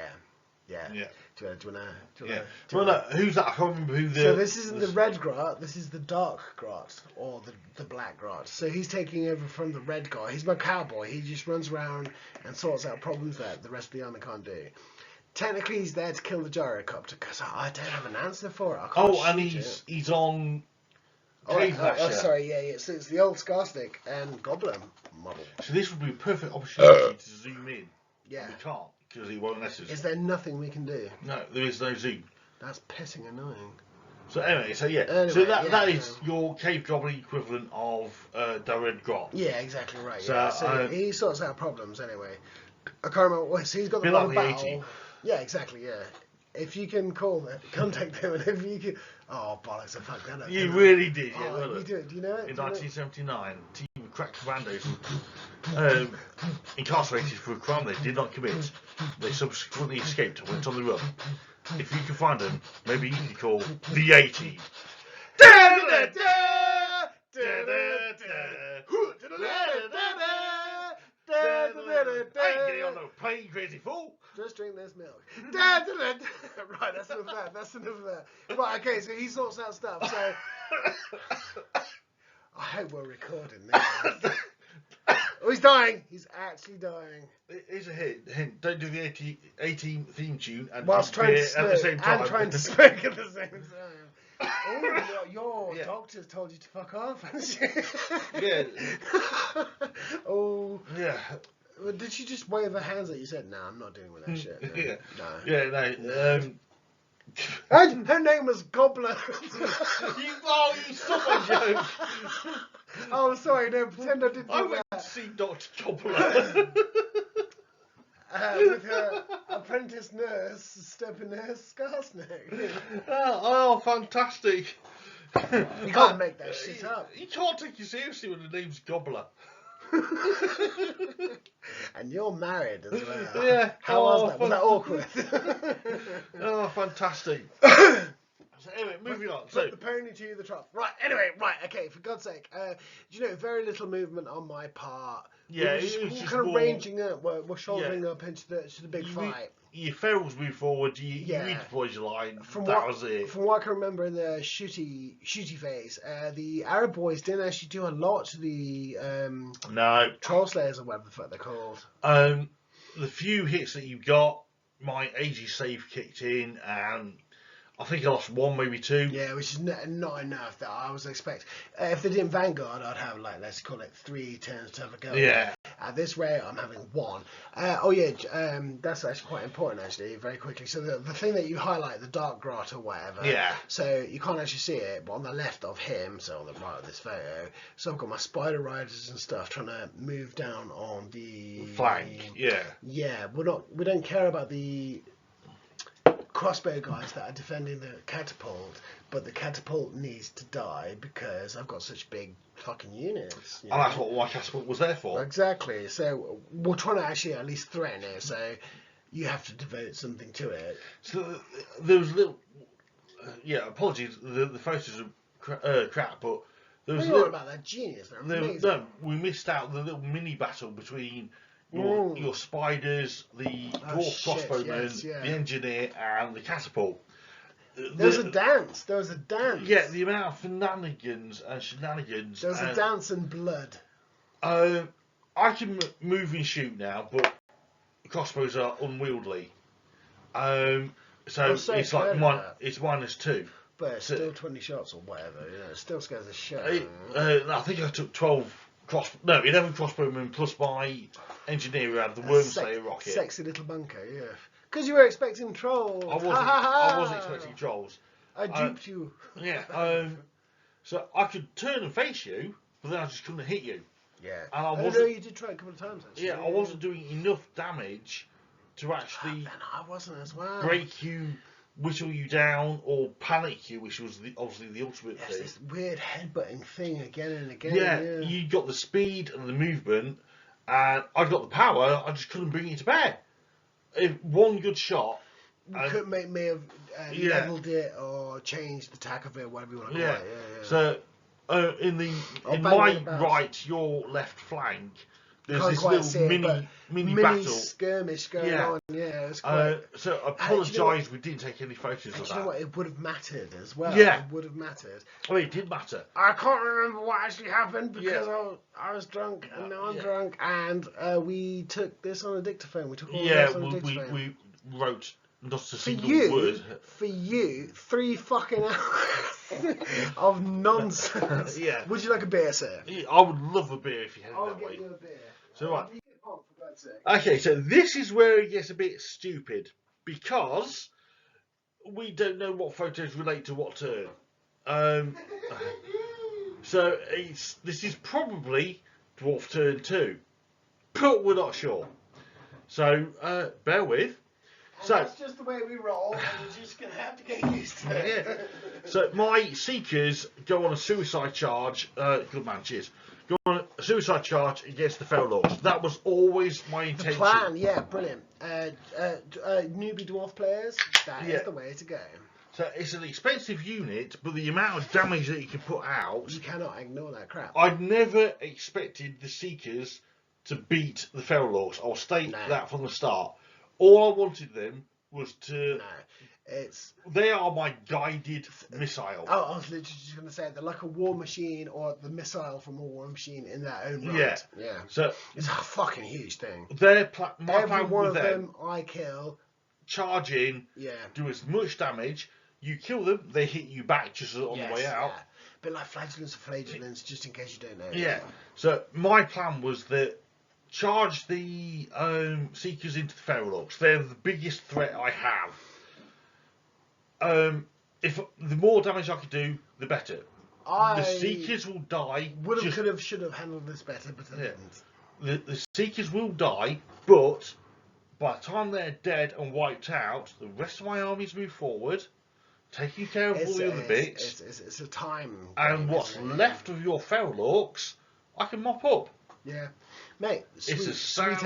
Yeah. Do you wanna? Well, no, who's that? I can't remember who the. So this isn't the red Grot. This is the dark Grot or the black Grot. So he's taking over from the red guy. He's my cowboy. He just runs around and sorts out problems that the rest of the army can't do. Technically, he's there to kill the gyrocopter because I don't have an answer for it. I can't he's on. Sorry, yeah. So it's the old Scarstick and Goblin model. So this would be a perfect opportunity to zoom in. Yeah. We can't. Because he won't let us. Is there nothing we can do? No, there is no zoom. That's pissing annoying. So anyway, that is your cave goblin equivalent of the red grot. Yeah, exactly right. So he sorts out problems anyway. I can't remember. So he's got the wrong battle. 80. Yeah, exactly. Yeah. If you can contact them, and if you can. Oh bollocks! I fucked that up. You really did. Yeah. Oh, you did. Do you know it? In 1979, a team of crack commandos incarcerated for a crime they did not commit. They subsequently escaped and went on the run. If you can find them, maybe you can call the A-Team. ain't getting on no plane, crazy fool. Just drink this milk. Right, that's enough of that. That's enough of that. Right, okay, so he sorts out stuff. So I hope we're recording this. Oh, he's dying. He's actually dying. Here's a hint. Don't do the 18 theme tune and whilst trying to smoke at the same time. and trying to smoke at the same time. Oh, your doctor's told you to fuck off, hasn't she? Yeah. Oh. Yeah. Well, did she just wave her hands at you? Said, "No, I'm not dealing with that shit." No. Yeah. No. Yeah. No. Her name was Gobbler. you stop my joke. Oh, sorry. No, pretend I didn't I do went that. to see Dr. Gobbler. With her apprentice nurse stepping her Skarsnik. Oh, fantastic. You can't make that shit up. You can't take you seriously when the name's Gobbler. And you're married as well. Yeah. How was that? Was that awkward? Oh, fantastic. So anyway, moving on. Put the pony to the trough. Right, anyway, okay, for God's sake. Very little movement on my part. Yeah, we're just kind of ranging up. We're shouldering up into the big fight. Your ferals move forward, you redeploy your line. Was it. From what I can remember in the shooty phase, the Arab boys didn't actually do a lot to the Troll Slayers or whatever the fuck they're called. The few hits that you got, my AG save kicked in, and I think I lost one, maybe two. Yeah, which is not enough that I was expecting. If they did Vanguard, I'd have, let's call it 3 turns to have a go. Yeah. At this rate, I'm having 1. That's actually quite important, actually, very quickly. So the thing that you highlight, the dark grot or whatever. Yeah. So you can't actually see it, but on the left of him, so on the right of this photo, so I've got my spider riders and stuff trying to move down on the flank. Yeah. Yeah, we don't care about the crossbow guys that are defending the catapult, but the catapult needs to die because I've got such big fucking units. And that's what my catapult was there for. Exactly. So we're trying to actually at least threaten it. So you have to devote something to it. So there was a little. Apologies. The photos are crap, but there was. What about that genius? No, we missed out the little mini battle between your spiders, the dwarf crossbowmen, the engineer, and the catapult. There was a dance. Yeah, the amount of shenanigans. There was a dance and blood. I can move and shoot now, but crossbows are unwieldy. So it's like it's -2. But it's still 20 shots or whatever. It still scares the shit. I think I took 11 crossbowmen plus my engineer who had the Wormslayer rocket. Sexy little bunker, yeah. Because you were expecting trolls. I wasn't expecting trolls. I duped you. Yeah. So I could turn and face you, but then I just couldn't hit you. Yeah. And I know you did try a couple of times actually. Yeah, I wasn't doing enough damage to actually. And I wasn't as well. Break you, whittle you down, or panic you, which was obviously the ultimate thing. This weird headbutting thing again and again. Yeah, you got the speed and the movement, and I got the power. I just couldn't bring it to bear. If one good shot, may have leveled it or changed the tack of it, whatever you want to call it. Yeah. So in my right, your left flank, there's this little mini battle skirmish going on. Yeah, it's quite. So I apologise, we didn't take any photos of that. You know what? It would have mattered as well. Yeah, it would have mattered. Oh, it did matter. I can't remember what actually happened because I was drunk and now I'm drunk, and we took this on a dictaphone. We took all this on a dictaphone. we wrote not a single word. For you, 3 fucking hours of nonsense. Yeah. Would you like a beer, sir? I would love a beer if you had it that way. I'll get you a beer. So right. Okay, so this is where it gets a bit stupid because we don't know what photos relate to what turn. So this is probably Dwarf Turn 2, but we're not sure. So bear with. So that's just the way we roll, and we're just going to have to get used to it. Yeah. So my Seekers go on a suicide charge. Good man, cheers. Go on a suicide charge against the Feral Orcs. That was always my intention. The plan, yeah, brilliant. Newbie dwarf players, that is the way to go. So it's an expensive unit, but the amount of damage that you can put out... You cannot ignore that crap. I'd never expected the Seekers to beat the feral orcs. I'll state that from the start. All I wanted them was to. They are my guided missile. Oh, I was literally just going to say they're like a war machine or the missile from a war machine in their own right. Yeah. So it's a fucking huge thing. My Every plan one with of them I kill. Charge in. Yeah. Do as much damage. You kill them. They hit you back just on the way out. Yeah. Bit like flagellants, just in case you don't know. Yeah. So my plan was that charge the Seekers into the feral orcs. They're the biggest threat I have. If the more damage I could do, the better. The Seekers will die. Could have, should have handled this better, but I didn't. The Seekers will die, but by the time they're dead and wiped out, the rest of my armies move forward, taking care of all the other bits. It's a time. And what's left of your feral orcs, I can mop up. Yeah, mate. It's a sound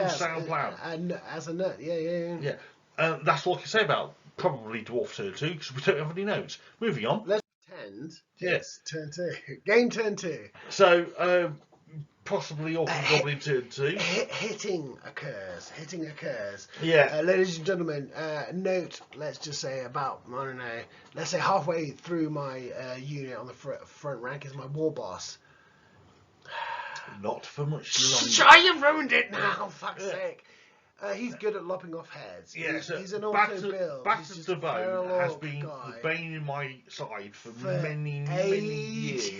plan. And as a nut, yeah. That's all I can say about probably Dwarf Turn 2 because we don't have any notes. Moving on. Let's pretend. Yes, turn 2. Game turn 2. So, possibly Orc and Goblin turn 2. Hitting occurs. Yeah. Ladies and gentlemen, note, let's just say about, I don't know, let's say halfway through my unit on the front rank is my war boss. Not for much longer. Sure, you ruined it now, fuck's sake. He's good at lopping off heads. Yeah, he's an auto build. Battered the Bone has been the bane in my side for many years.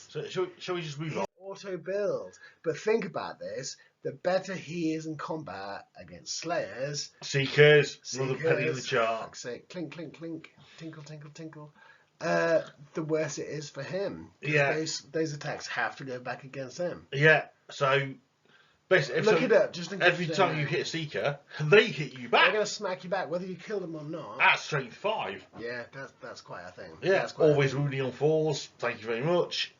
So shall we just move on? Auto build. But think about this. The better he is in combat against Slayers. Seekers. Another penny in the chart. Fuck's sake. Clink, clink, clink. Tinkle, tinkle, tinkle. The worse it is for him. Yeah. Those attacks have to go back against him. Yeah. So basically, look it up. Just every time you hit a Seeker, they hit you back. They're gonna smack you back, whether you kill them or not. At strength 5. Yeah, that's quite a thing. Yeah. Always wounding on 4s. Thank you very much.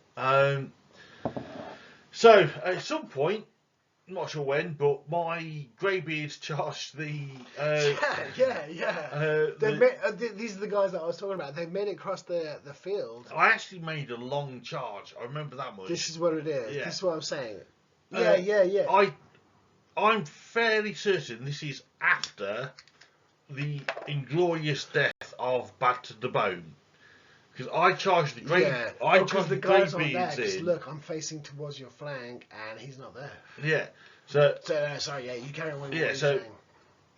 So at some point, I'm not sure when, but my greybeards charged the. These are the guys that I was talking about. They made it across the field. I actually made a long charge. I remember that much. This is what it is. Yeah. This is what I'm saying. Yeah. I'm fairly certain this is after the inglorious death of Battered the Bone. Because I charged the greybeards in. Look, I'm facing towards your flank, and he's not there. Yeah. Sorry, you carry on.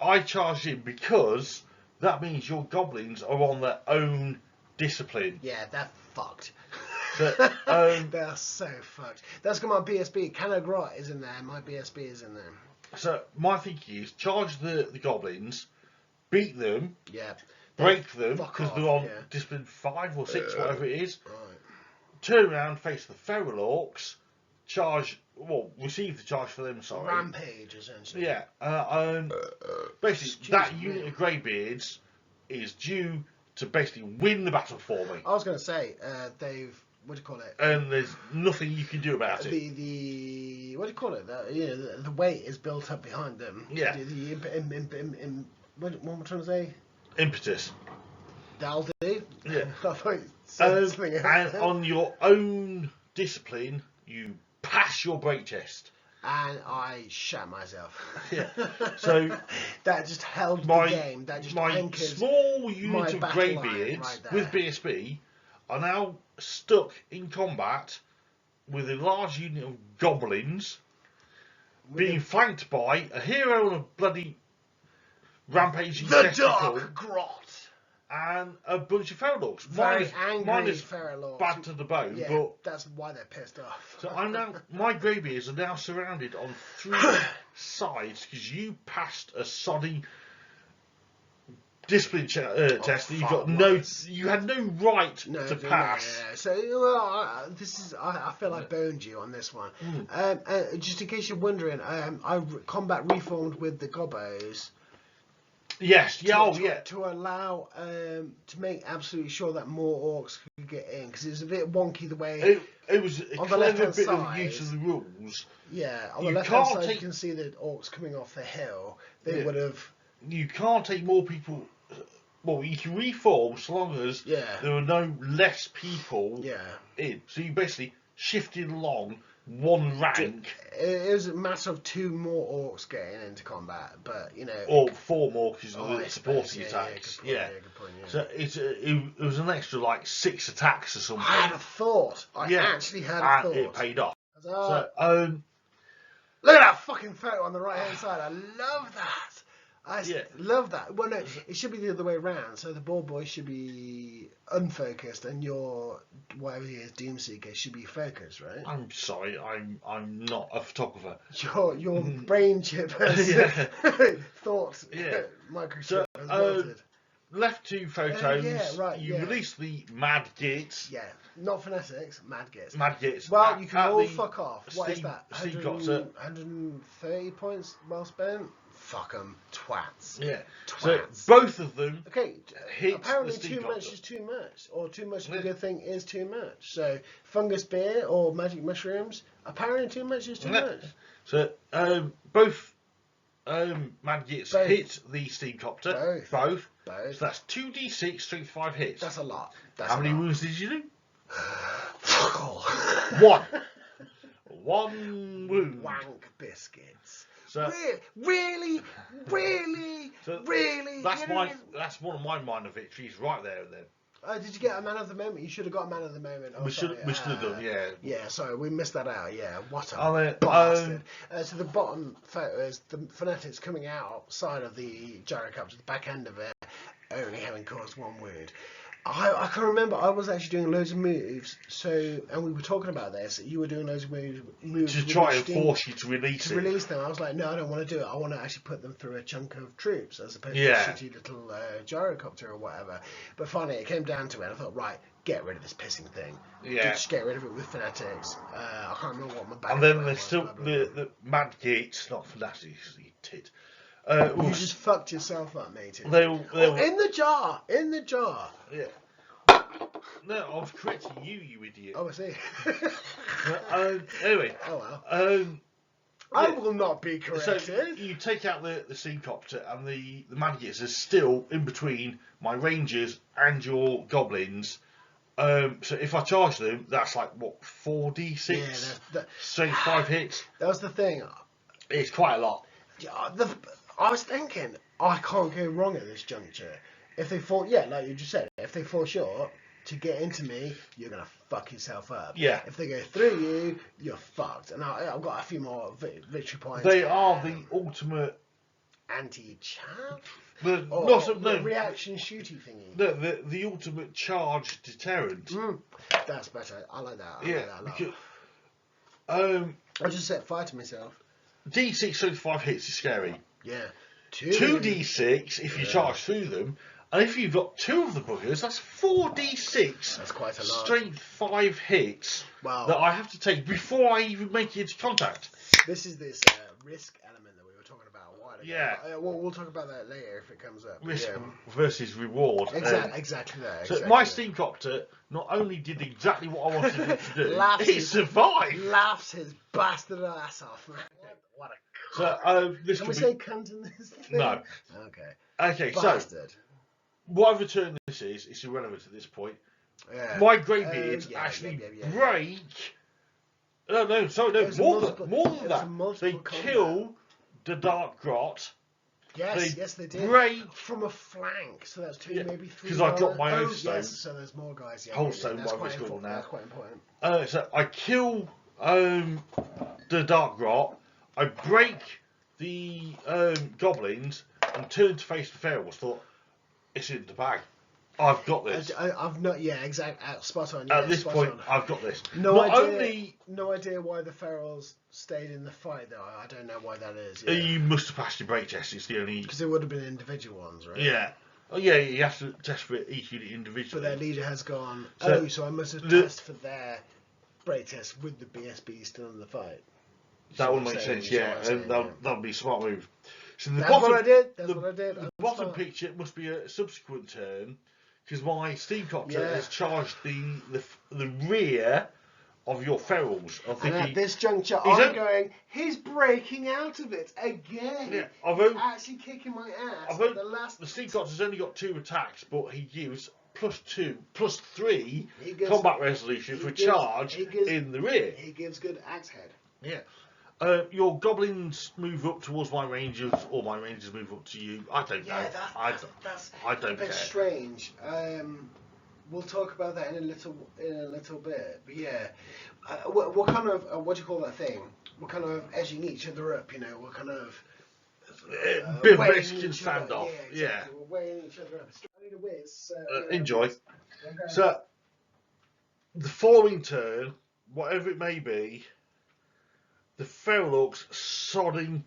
I charged in because that means your goblins are on their own discipline. Yeah, they're fucked. They're so fucked. That's got my BSB. Canogrot is in there. My BSB is in there. So my thinking is charge the goblins, beat them. Yeah. Break them because they're on discipline 5 or 6, whatever it is. Right. Turn around, face the feral orcs, receive the charge for them. Sorry. Rampage, essentially. Yeah. Basically, that unit of greybeards is due to basically win the battle for me. I was going to say they've. What do you call it? And there's nothing you can do about it. The what do you call it? The weight is built up behind them. Yeah. What am I trying to say? Impetus. That'll do. Yeah. And on your own discipline, you pass your break test. And I shat myself. Yeah. So that just held the game. That just my anchored small unit of greybeards with BSB are now stuck in combat with a large unit of goblins being flanked by a hero and a bloody rampaging testicle, Dark Grot, and a bunch of feral orcs. Very angry feral orcs. Bad to the bone, yeah, but that's why they're pissed off. So my greybeards are now surrounded on 3 sides because you passed a sodding discipline test that you had no right to pass. Yeah. So I feel I burned you on this one. Just in case you're wondering, I combat reformed with the gobbos. Yes, to allow to make absolutely sure that more orcs could get in, because it's a bit wonky the way it was a clever bit of use of the rules. Yeah, on the left hand side you can see the orcs coming off the hill. They would have. You can't take more people. Well, you can reform so long as there are no less people in. So you basically shifted along one rank. It was a matter of 2 more orcs getting into combat, but you know. Or 4 more because of I the suppose, supporting yeah, attacks. yeah, good point, yeah. So it was an extra like 6 attacks or something. I had a thought. I actually had a thought. It paid off. So, So look at that fucking photo on the right hand side. I love that. I love that. Well, no, it should be the other way around. So the ball boy should be unfocused, and your whatever he is, Doomseeker, should be focused, right? I'm sorry, I'm not a photographer. Your brain chip has thought microchip has melted. Left 2 photos. You yeah. released the Mad Gits. Yeah, not phonetics, Mad Gits. Mad Gits. Well, you can all fuck off. What is Steam, that? Steam 130 points well spent? Fuck them, twats. Yeah. Twats. So both of them. Okay. Hit apparently, the too Steam much is too much, or too much of a good thing is too much. So fungus beer or magic mushrooms. Apparently, too much is too much. So both Mad Gits hit the Steamcopter. Both. So that's 2d6 strength 5 hits. That's a lot. How many wounds did you do? Fuck all. 1. 1 wound. Wank biscuits. So, really. So really. That's one of my minor victories right there and then. Did you get a man of the moment? You should have got a man of the moment. We should have done, yeah. Yeah, sorry, we missed that out. Yeah, what a then, bastard. So the bottom photo is the phonetics coming outside of the gyrocopter, the back end of it, only having caused 1 wound. I can remember I was actually doing loads of moves, and we were talking about this. You were doing loads of moves to try and force you to release it. Release them. I was like, no, I don't want to do it. I want to actually put them through a chunk of troops as opposed to a shitty little gyrocopter or whatever. But finally, it came down to it. I thought, right, get rid of this pissing thing. Yeah. Just get rid of it with phonetics. I can't remember what my back. And then there's still the Mad Gates, not phonetics, you tit. You just fucked yourself up, matey. They'll in the jar. Yeah. No, I was correcting you, you idiot. Oh, I see. Anyway. Oh well. I will not be corrected. So you take out the Steamcopter, and the Mad Gates are still in between my Rangers and your Goblins. So if I charge them, that's like what 4d6 strength 5 hits. That was the thing. It's quite a lot. I was thinking, I can't go wrong at this juncture. If they fall, like you just said, if they fall short to get into me, you're gonna fuck yourself up. Yeah. If they go through you, you're fucked. And I've got a few more victory points. They are the ultimate anti-chaff. The reaction shooty thingy. The ultimate charge deterrent. That's better. I like that. I like that a lot. I just set fire to myself. D6 strength 5 hits is scary. Yeah. 2d6 if you charge through them, and if you've got 2 of the buggers, that's 4d6. That's quite a lot. Strength 5 hits that I have to take before I even make it into contact. This is this risk element that we were talking about a while ago. Yeah. We'll talk about that later if it comes up. Risk versus reward. Exactly that. So my Steamcopter not only did exactly what I wanted it to do, it survived. Laughs his bastard ass off, man. What a so Can we say cunt in this thing? No. Okay, bastard. So whatever turn this is, it's irrelevant at this point. Yeah. My greybeards actually break. No, more than that. They kill the Dark Grot. Yes, they did. Break from a flank, so that's 2, maybe 3. Because I dropped my own stone. Yes, so there's more guys. Whole stone, that's quite important. That's quite important. So I kill the Dark Grot. I break the Goblins and turn to face the Ferals. Thought, it's in the bag. I've got this. I've not. Yeah, exactly. Spot on. At this point, I've got this. No idea why the Ferals stayed in the fight, though. I don't know why that is. Yeah. You must have passed your break test. It's the only. Because it would have been individual ones, right? Yeah. Oh yeah, you have to test for each unit individually. But their leader has gone. So I must have tested for their break test with the BSB still in the fight. That would make sense, yeah, and that would be a smart move. So That's what I did. The bottom picture must be a subsequent turn, because my Steamcopter has charged the rear of your ferals. And at this juncture, I'm going, he's breaking out of it again. Yeah, he's actually kicking my ass. The Steamcopter's only got 2 attacks, but he gives +3 He gives- combat resolution for charge he gives- in the rear. He gives good axe head. Yeah. Your goblins move up towards my rangers, or my rangers move up to you. I don't know. That's I don't a bit care. strange. We'll talk about that in a little bit. But yeah, what kind of what do you call that thing? We're kind of edging each other up. You know, we're kind of bit of weighing Mexican each other- standoff. Yeah, Yeah. exactly. We're weighing each other up. I need a whiz. Enjoy. Okay. So, the following turn, whatever it may be, the feral orcs sodding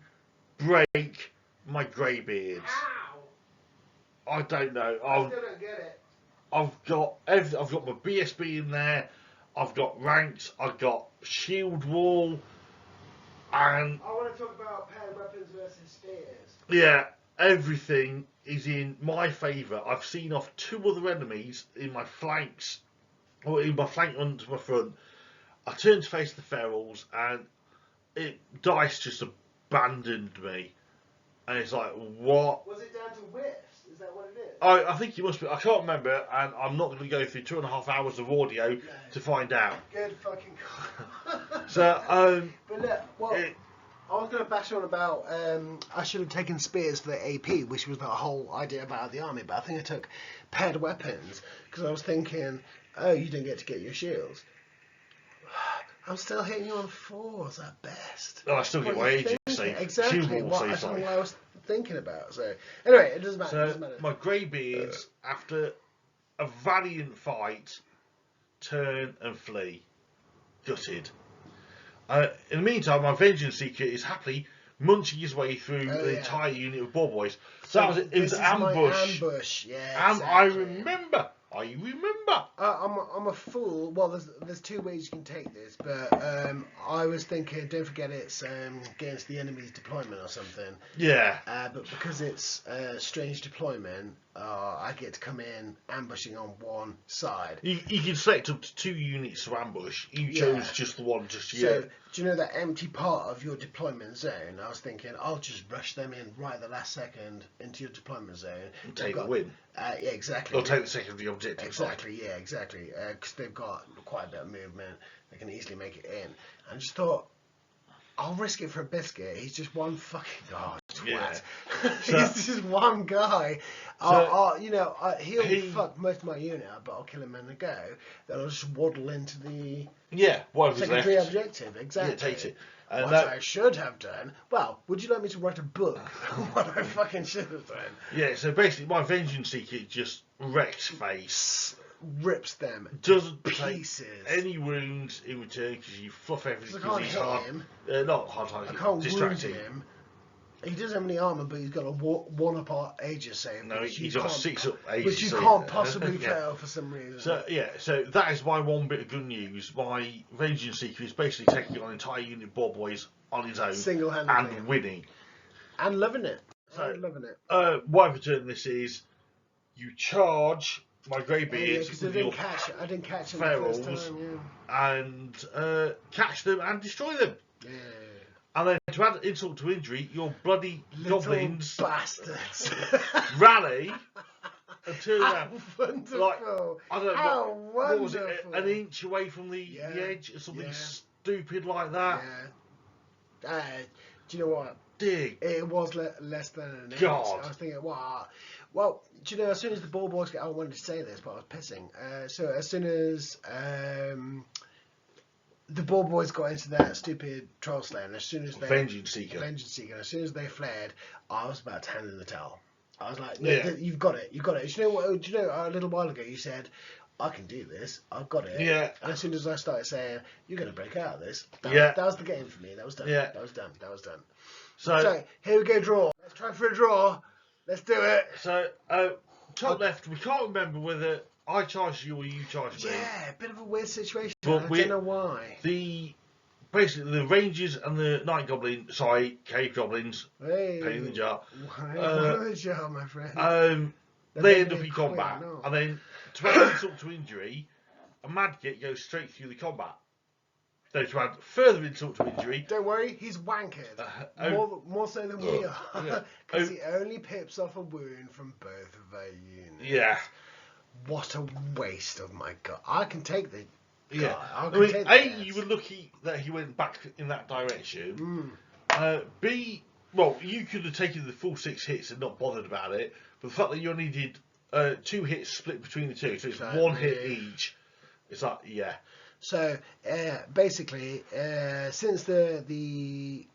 break my greybeards. Ow! I don't know. I still don't get it. I've got my BSB in there. I've got ranks. I've got shield wall, and I want to talk about paired weapons versus spears. yeah, everything is in my favour. I've seen off 2 other enemies in my flanks, or in my flank onto my front. I turned to face the ferals, and dice just abandoned me. And it's like, what? Was it down to whiffs? Is that what it is? I think it must be. I can't remember, and I'm not going to go through 2.5 hours of audio to find out. Good fucking God. So, But look, I was going to bash on about I should have taken spears for the AP, which was the whole idea about the army, but I think I took paired weapons because I was thinking, oh, you didn't get to get your shields. I'm still hitting you on 4s at best. I still get my agent thinking? safe. Exactly Shield wall what safe, sorry. I was thinking about. So anyway, it doesn't matter. So it doesn't matter. my greybeards, after a valiant fight, turn and flee, gutted. In the meantime, my vengeance seeker is happily munching his way through the entire unit of ball boys. So that was it. It was This an is my ambush. ambush, yeah. And Exactly. I remember. I'm a fool. Well, there's 2 ways you can take this, but I was thinking, don't forget it's against the enemy's deployment or something. Yeah. But because it's strange deployment, I get to come in ambushing on one side. You can select up to 2 units to ambush. You chose just the one just So, yet. do you know that empty part of your deployment zone? I was thinking, I'll just rush them in right at the last second into your deployment zone. And take the win. Yeah, exactly. Or take the secondary objective. Exactly, yeah, exactly. Because they've got quite a bit of movement. They can easily make it in. I just thought, I'll risk it for a biscuit. He's just one fucking twat. Yeah. He's just one guy. He'll fuck most of my unit up, but I'll kill him in a go. Then I'll just waddle into the whatever's secondary left. objective. Exactly. Yeah, takes it. And What I should have done. Well, would you like me to write a book on what I fucking should have done? Yeah, so basically my vengeance seeker just wrecks face. Rips them Doesn't pieces. take any wounds in return because you fluff everything. I can't he's hit hard. him. Not hard I target. can't Distracting. wound him. He doesn't have any armour, but he's got a 1-up Aegis save. No, which he's you got a can't- 6-up Aegis which you save. can't possibly Yeah. fail for some reason. So that is my one bit of good news. My vengeance seeker is basically taking on an entire unit of ball boys on his own Single-handedly. and winning. And loving it. So, loving it. Whatever turn this is, you charge my greybeards Because I didn't catch him the ferals first time. Yeah. and catch them and destroy them. Yeah. And then to add insult to injury, your bloody Little goblins bastards. rally and turn How around. wonderful. Like, I don't know, How what was it, wonderful. an inch away from the edge or something stupid like that? Yeah. Do you know what? Dig. It was less than an inch. God. I was thinking, well, do you know, as soon as the ball boys get, I wanted to say this, but I was pissing. So as soon as the ball boys got into that stupid troll slayer, and as soon as they Vengeance Seeker. as soon as they fled, I was about to hand in the towel. I was like, no, Yeah. you've got it. Do you know what? Do you know a little while ago you said, I can do this. I've got it. Yeah. And as soon as I started saying, you're going to break out of this, that was the game for me. That was done. Yeah. That was done. That was done. So Here we go, draw. Let's try for a draw. Let's do it. So, top left, we can't remember whether I charged you or you charged me. Yeah, a bit of a weird situation. But I don't know why. Basically, the Rangers and the Cave Goblins, Hey. pain in the jar, Pain in the jar, my friend. they end up in combat. no. And then, to add insult to injury, a Madgit goes straight through the combat. So to add further insult to injury... Don't worry, he's wankered. More so than we are. Yeah. Because he only pips off a wound from both of our units. Yeah. What a waste of my god. I can take the Yeah. I I can mean, take A, the you were lucky that he went back in that direction. Mm. B, well, you could have taken the full 6 hits and not bothered about it, but the fact that you only did 2 hits split between the two, so it's Exactly. 1 hit each. It's like, yeah. So basically, since the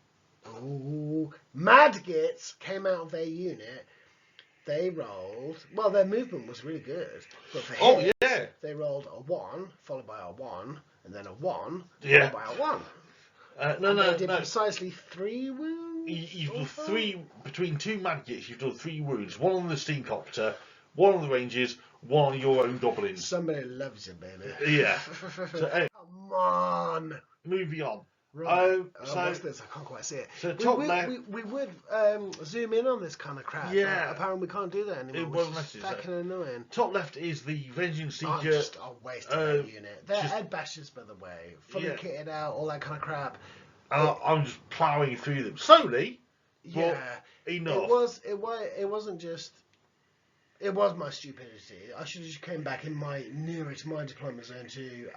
Madgits came out of their unit, they rolled. Well, their movement was really good, but for hits, yeah. they rolled a 1 followed by a 1, and then a 1 Yeah. followed by a 1. No. They did precisely 3 wounds. You've done 3 between 2 Madgits. You've done 3 wounds. 1 on the steamcopter, 1 on the Rangers, 1 on your own goblins. Somebody loves you, baby. Yeah. So anyway, Come on. moving on. Right. So what's this? I can't quite see it. So top left. We would zoom in on this kind of crap. Yeah. Apparently we can't do that anymore. It Which won't is let you, fucking annoying. Top left is the Vengeance Seeker. I'm just a waste of that unit. They're just- head bashers, by the way. Fully Yeah. kitted out, all that kind of crap. I'm just ploughing through them slowly. Yeah. Enough. It wasn't just. It was my stupidity. I should have just came back in my nearer to my deployment zone to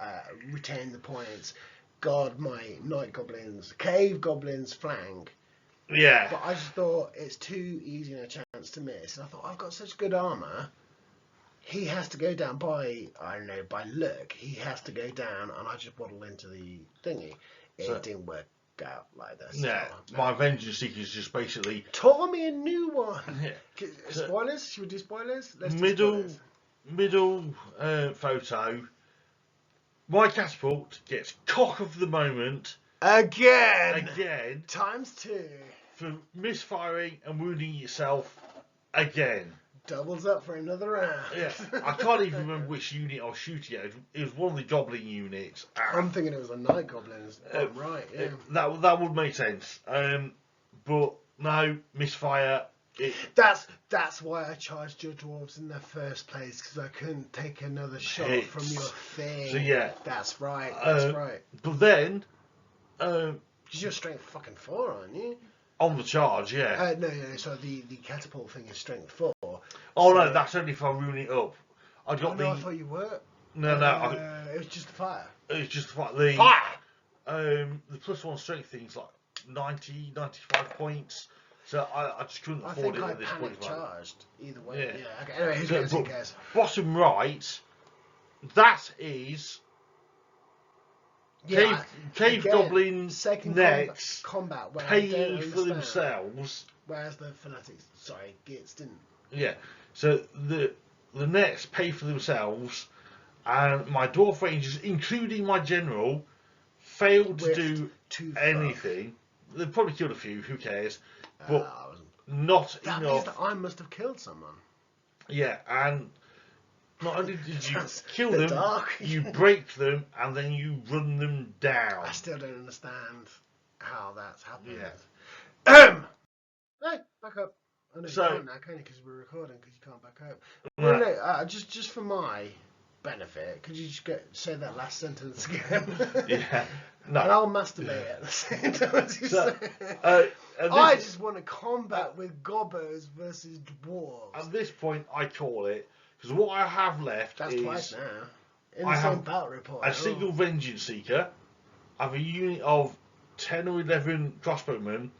retain the points. God, my night goblins, cave goblins flank. Yeah. But I just thought it's too easy a chance to miss. And I thought, I've got such good armour. He has to go down by luck. He has to go down, and I just waddle into the thingy. It didn't work out like this. Yeah. My Vengeance Seeker is just basically Taught me a new one. Yeah. Spoilers? Should we do spoilers? Let's do middle spoilers. photo. My catapult gets cock of the moment Again. Times 2. for misfiring and wounding yourself again. Doubles up for another round. Yeah, I can't even remember which unit I was shooting at. It was one of the goblin units. I'm thinking it was a night goblin. Right, yeah. That would make sense. But no, misfire. That's why I charged your dwarves in the first place, because I couldn't take another shot Hits. from your thing. So yeah, that's right. That's right. But then, Because you're strength fucking 4, aren't you? on the charge, yeah. No. So the catapult thing is strength 4. Oh so, no, that's only if I ruin it up. I got I thought you were. No. It was just fire. It's just the Fire. The +1 strength thing's like 90, 95 points. So I just couldn't I afford think it I at this point. panic charged. Either way. Yeah. Okay. Anyway, who So, cares? bottom right, that is cave again, goblins second next combat where I paying don't for understand. themselves. Whereas the fanatics, Gits didn't. Yeah. So the nets pay for themselves, and my dwarf rangers, including my general, failed to do anything. They probably killed a few. Who cares? But not that enough. means that I must have killed someone. Yeah, and not only did you That's kill the them, dark. you break them, and then you run them down. I still don't understand how that's happened. Yeah. Hey, back up. I know So- you can't now, can you? Because we're recording, because you can't back up. Right. No, just for my benefit, could you just say that last sentence again? Yeah. No. And I'll masturbate at the same time as you So, say. at I this- just want to combat with gobbos versus dwarves. At this point, I call it, because what I have left That's is twice now. In I the same have battle report. a single Vengeance Seeker, I have a unit of 10 or 11 crossbowmen,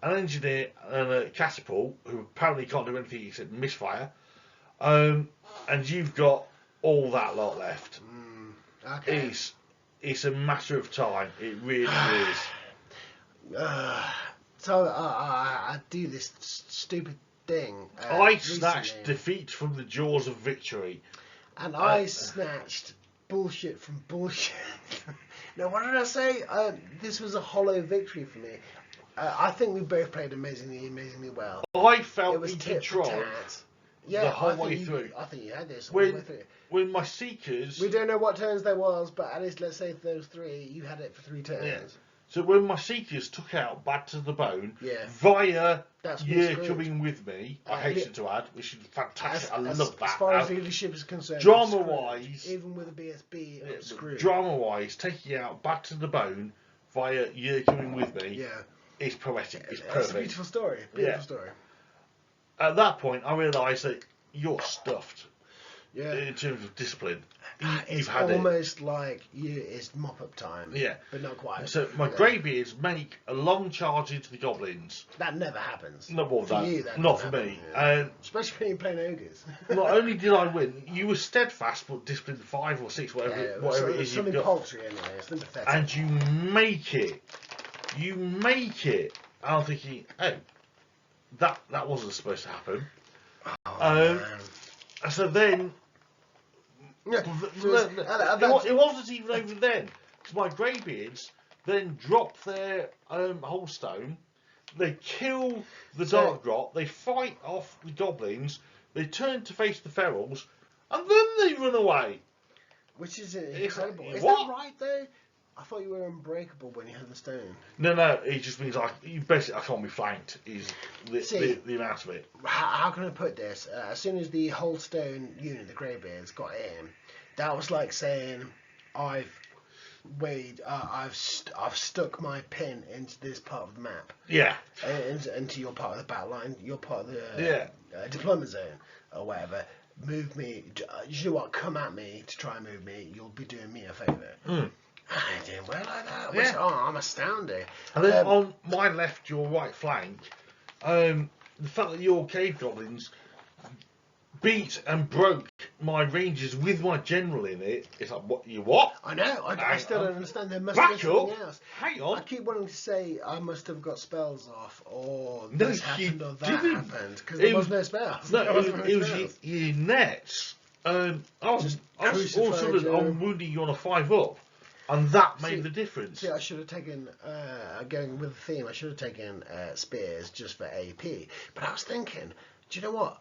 an engineer, and a catapult, who apparently can't do anything except misfire, and you've got all that lot left. Okay. It's a matter of time. It really is. So I do this stupid thing. I recently, snatched defeat from the jaws of victory. and I snatched bullshit from bullshit. Now, what did I say? This was a hollow victory for me. I think we both played amazingly well. I It felt was in tit for control tat. Yeah, the whole I think way you- through. I think you had this all the way When, through. when my Seekers... We don't know what turns there was, but at least let's say those 3, you had it for 3 turns. Yeah. So when my Seekers took out Bad to the Bone, Yeah. via That's You're screwed. Coming With Me, I hasten to add, which is fantastic. I love that. As far as leadership is concerned, Drama-wise- screwed. Even with a BSB, I'm screwed. Drama-wise, taking out Bad to the Bone via You're Coming With Me Yeah. is poetic. It's It's a perfect. beautiful story. Beautiful Yeah. story. At that point, I realised that you're stuffed. Yeah. In terms of discipline. It's almost like it's mop up time. Yeah. But not quite. So my greybeards make a long charge into the goblins. That never happens. No, well, for you, that not doesn't for happen, me. yeah. Especially when you're playing ogres. Not only did I win, you were steadfast, but discipline 5 or 6, whatever it is you've something got. paltry anyway. It's something pathetic. And you make it. You make it. And I'm thinking, oh, that wasn't supposed to happen. So then. Yeah, it wasn't even over then. Because my greybeards then drop their whole stone. They kill the dark grot. They fight off the goblins. They turn to face the ferals, and then they run away. Which is incredible. Is what? that right though? I thought you were unbreakable when you had the stone. No, it just means I can't be flanked. Is the amount of it. How can I put this? As soon as the whole stone unit, the Greybeards, got in, that was like saying, I've stuck my pin into this part of the map. Yeah. Into your part of the battle line, your part of the deployment zone or whatever. Move me. You know what? Come at me to try and move me. You'll be doing me a favour. I did well like that. Yeah. I'm astounded. And then on my left, your right flank, the fact that your cave goblins beat and broke my rangers with my general in it, it's like, what? I know. I still don't understand. There must be something else. Hang on. I keep wanting to say I must have got spells off, or No, this happened, or that happened, because there was no spells. No, it was your nets. I was all of a sudden I'm wounding you on a 5-up. And that made the difference. See, I should have taken, going with the theme, I should have taken spears just for AP. But I was thinking, do you know what?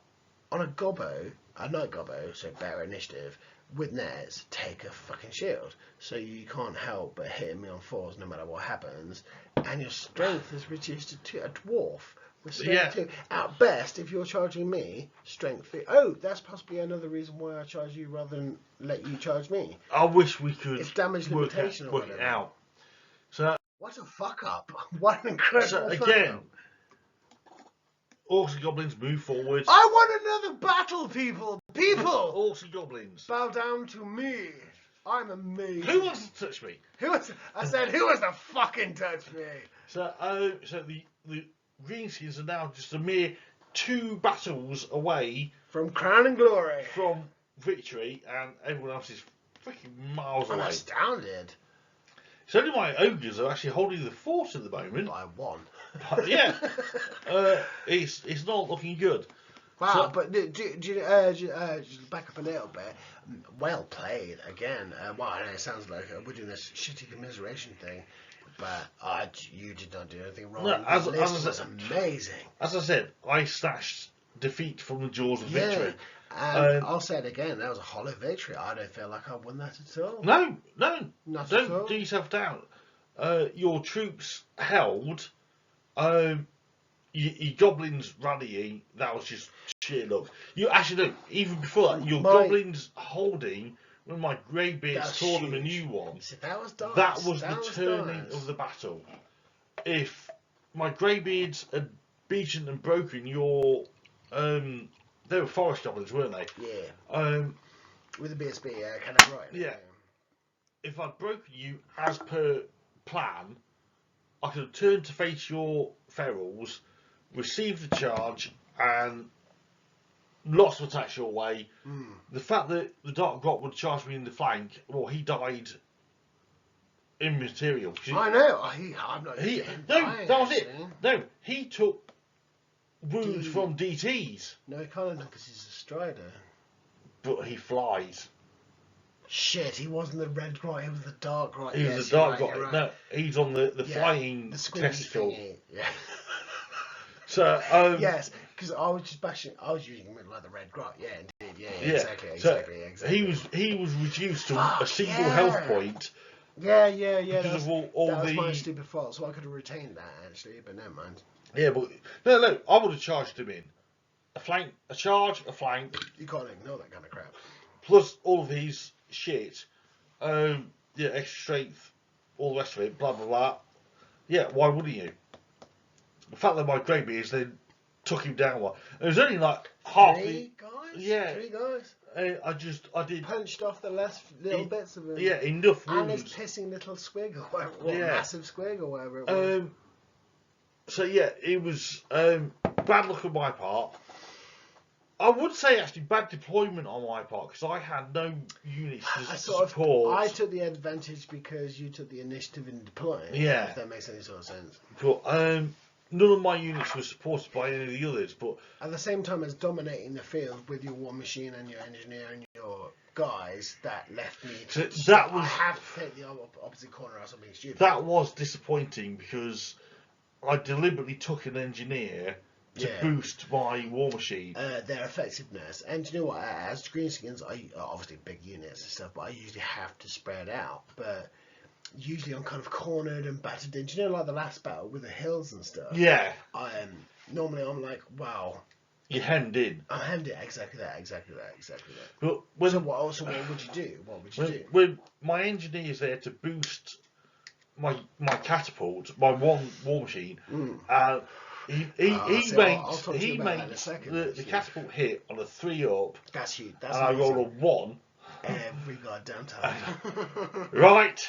On a night gobbo, so better initiative, with nets, take a fucking shield. So you can't help but hitting me on 4s no matter what happens. And your strength is reduced to a dwarf. With strength 2. At best, if you're charging me, strength 3. Oh, that's possibly another reason why I charge you rather than let you charge me. I wish we could it's damage limitation work it out. So what a fuck up. What an incredible fuck again, up. Orcs and goblins move forward. I want another battle, people! People! Orcs and goblins. Bow down to me. I'm amazing. Who wants to touch me? I said, who wants to fucking touch me? So the Greenskins are now just a mere 2 battles away from crown and glory, from victory, and everyone else is freaking miles away. I'm astounded. So only my ogres are actually holding the fort at the moment. I won. Yeah, it's not looking good. Wow, but just back up a little bit. Well played again. Well, I know it sounds like we're doing this shitty commiseration thing. But you did not do anything wrong. No, as was amazing. As I said, I snatched defeat from the jaws of victory. And I'll say it again, that was a hollow victory. I don't feel like I won that at all. No, not don't at all. do yourself down. Your troops held. Your goblins rallying, that was just sheer luck. You actually no, even before that, your goblins holding. When my greybeards tore them a new one, see, that was the turning of the battle. If my greybeards had beaten and broken your, they were forest goblins, weren't they? Yeah. With the BSB, kind of right. Yeah. If I'd broken you as per plan, I could have turned to face your ferals, received the charge, and lots of attacks your way. The fact that the Dark Grot would charge me in the flank, well, he died immaterial. I know. I'm not. That was it. No, he took wounds from DTs. No, he can't because he's a strider. But he flies. Shit, he wasn't the red grot, he was the dark grot. He was the dark grot. Right. No, he's on the flying the testicle. Thingy. Yeah. So yes, because I was just bashing. I was using him like the red grot. Yeah, indeed. Yeah. Exactly. He was reduced to a single health point. Yeah. Because of all that the was my stupid fault. So I could have retained that actually, but never mind. Yeah, but no, I would have charged him in a flank, a charge, a flank. You can't ignore that kind of crap. Plus all of his shit. Extra strength, all the rest of it. Blah blah blah. Yeah, why wouldn't you? The fact that my greybeards then took him down one. It was only like half Three guys? Yeah. 3 guys? I did punched off the last little bits of him. Yeah, enough and wounds. his pissing little squig or whatever, massive squig or whatever it was. So yeah, it was bad luck on my part. I would say actually bad deployment on my part because I had no units to support. I took the advantage because you took the initiative in deploying. Yeah, if that makes any sort of sense. But none of my units were supported by any of the others. But at the same time as dominating the field with your war machine and your engineer and your guys, that left me. I have to take the opposite corner or something stupid. That was disappointing because I deliberately took an engineer to boost my war machine. Their effectiveness. And do you know what? As greenskins, I obviously big units and stuff, but I usually have to spread out. But usually I'm kind of cornered and battered in. Do you know, like the last battle with the hills and stuff? Yeah. Normally I'm like, wow. You're hemmed in. I'm hemmed in. Exactly that. But so what would you do? When my engineer's there to boost my catapult, my one war machine, he makes the catapult hit on a 3-up. That's huge. And I roll a 1. Every goddamn time. Right.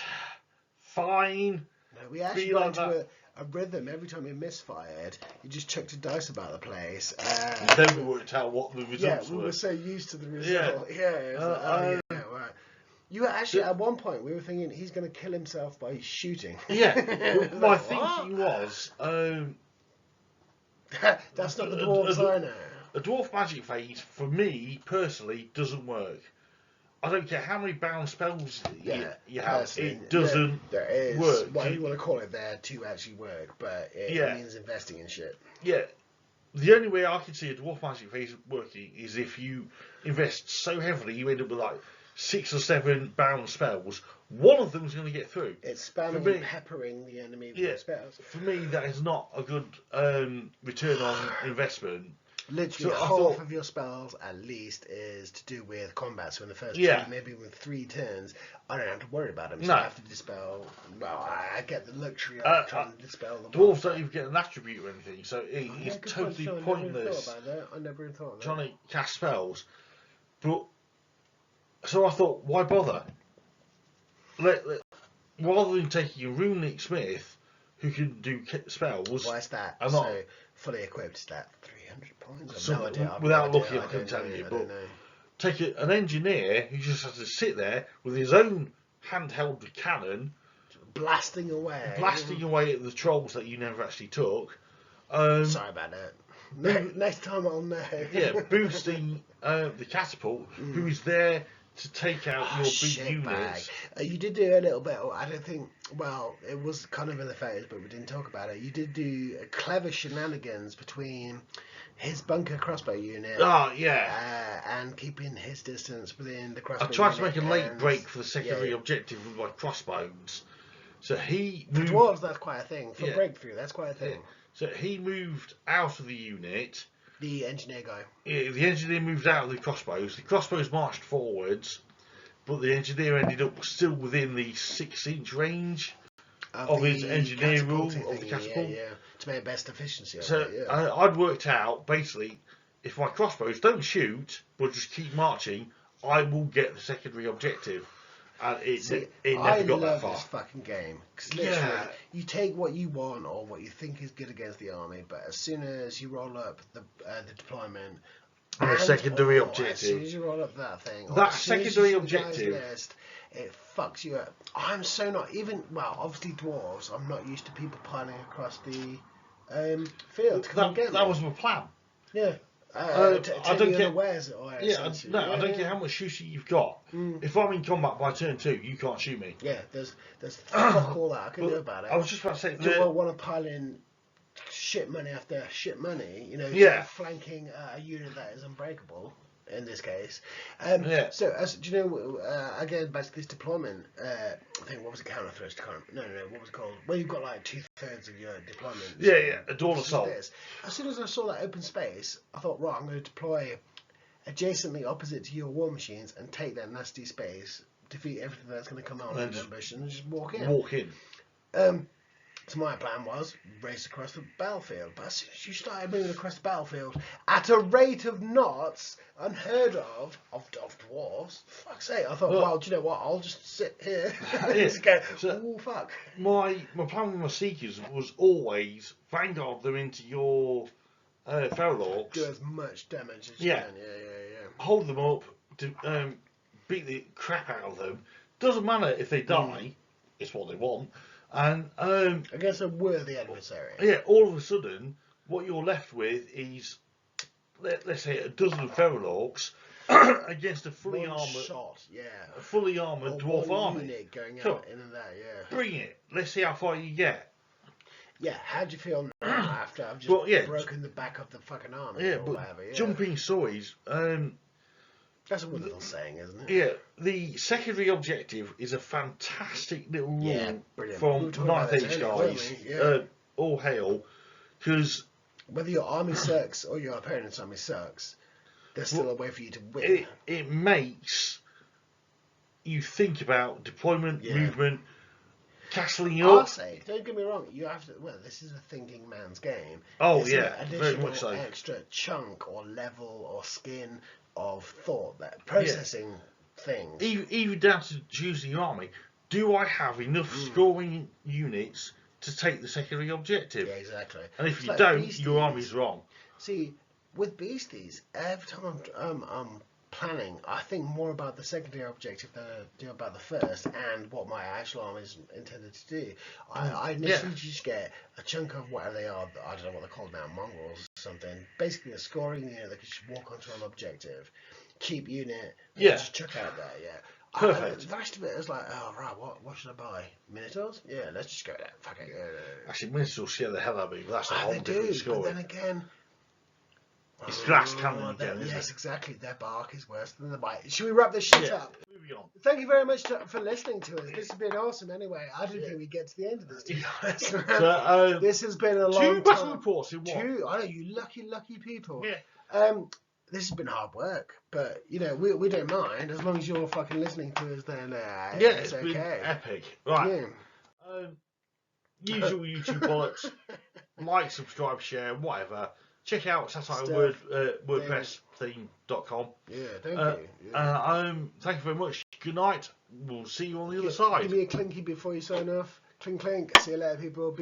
Fine. No, we actually went into a rhythm. Every time you misfired, you just chucked a dice about the place. Then we worked out what the results were. We were so used to the result. Right. You were actually, at one point, we were thinking he's going to kill himself by shooting. Yeah. My thinking was... that's not the dwarves I know. A dwarf magic phase, for me, personally, doesn't work. I don't care how many bound spells you have, it doesn't work. Whatever you want to call it there to actually work, but it means investing in shit. Yeah. The only way I can see a dwarf magic phase working is if you invest so heavily you end up with like 6 or 7 bound spells. One of them is going to get through. It's spamming and peppering the enemy with spells. For me, that is not a good return on investment. Literally, half of your spells at least is to do with combat. So in the first 2, maybe with 3 turns, I don't have to worry about them. So I have to dispel. Well, I get the luxury of trying to dispel them. Dwarves don't even get an attribute or anything, so it's totally pointless. I never even thought of that. Trying to cast spells. But so I thought, why bother? Rather than taking a runic smith who can do spells. Why is that? So fully equipped, is that 300 points? No idea. Without looking, I couldn't tell you. But take an engineer who just has to sit there with his own handheld cannon, blasting away at the trolls that you never actually took. Sorry about that. Next time I'll know. Boosting the catapult, who is there to take out your big units. You did do a little bit. I don't think. Well, it was kind of in the phase, but we didn't talk about it. You did do clever shenanigans between his bunker crossbow unit. And keeping his distance within the crossbow. I tried to make a late break for the secondary objective with my crossbows. So he moved. For dwarves, that's quite a thing. For breakthrough, that's quite a thing. So he moved out of the unit. The engineer guy. Yeah, the engineer moved out of the crossbows. The crossbows marched forwards, but the engineer ended up still within the 6-inch range of his engineer rule of the catapult. To make best efficiency. I'd worked out, basically, if my crossbows don't shoot, but just keep marching, I will get the secondary objective. And it never got that far. I love this fucking game. Because literally, you take what you want or what you think is good against the army, but as soon as you roll up the deployment... And the secondary objective. As soon as you roll up that thing... That secondary objective... List, it fucks you up. I'm so not... Well, obviously dwarves, I'm not used to people piling across the field. That was my plan. Yeah. I don't care. I don't care how much shooting you've got. If I'm in combat by turn 2, you can't shoot me. Yeah, there's fuck all that I can do about it. I was just about to say, do I want to pile in shit money after shit money? You know, flanking a unit that is unbreakable. In this case, So do you know? Again, back to this deployment thing. What was it? Counter thrust? No. What was it called? Well, you've got like 2/3 of your deployment. A dawn assault. As soon as I saw that open space, I thought, right, I'm going to deploy adjacently opposite to your war machines and take that nasty space, defeat everything that's going to come out in ambush, and just walk in. So my plan was race across the battlefield. But as soon as you started moving across the battlefield at a rate of knots unheard of dwarves, fuck's sake, I thought, well, do you know what? I'll just sit here and just go, oh fuck. My plan with my Seekers was always vanguard them into your feral orcs. Do as much damage as you can. Yeah. Hold them up, beat the crap out of them. Doesn't matter if they die, it's what they want. And against a worthy adversary. Yeah, all of a sudden, what you're left with is, let's say, a dozen feral orcs against a fully armoured dwarf army. Unit going out in and there, Bring it. Let's see how far you get. Yeah, how do you feel now after I've just broken the back of the fucking army? Yeah, but whatever, jumping soys. That's a wonderful saying, isn't it? Yeah, the secondary objective is a fantastic little rule from Ninth Age guys. All hail, because whether your army sucks or your opponent's army sucks, there's still a way for you to win. It makes you think about deployment, movement, castling up. I'll say, don't get me wrong, you have to. Well, this is a thinking man's game. Oh, it's yeah, very much so. Extra chunk or level or skin of thought, that processing things. Even down to choosing your army. Do I have enough scoring units to take the secondary objective? Yeah, exactly. And if you don't, your army's wrong. See, with beasties, every time I'm planning, I think more about the secondary objective than I do about the first and what my actual army is intended to do. I initially just get a chunk of whatever they are. I don't know what they're called now, mongrels or something. Basically, a scoring unit that can just walk onto an objective, cheap unit, and just chuck out there. Yeah. Perfect. The rest of it is like, oh right, what should I buy? Minotaurs? Yeah, let's just go there. Fuck it. Actually, Minotaurs scare the hell out of me, but that's a whole different story. But then again, it's glass cannon again, isn't yes, it? exactly. Their bark is worse than the bite. Should we wrap this shit up? Moving on. Thank you very much for listening to us. This has been awesome. Anyway, I didn't think we'd get to the end of this. To be honest, so, this has been a long 2 battle time. reports in one. 2. I know, you lucky people. Yeah. This has been hard work, but you know we don't mind as long as you're fucking listening to us. Then it's okay. been epic. Right. Yeah. Usual YouTube bollocks. Like, subscribe, share, whatever. Check out WordPress-theme.com. Yeah, thank you. Yeah. Thank you very much. Good night. We'll see you on the other side. Give me a clinky before you sign off. Clink, clink. See you later, people. Big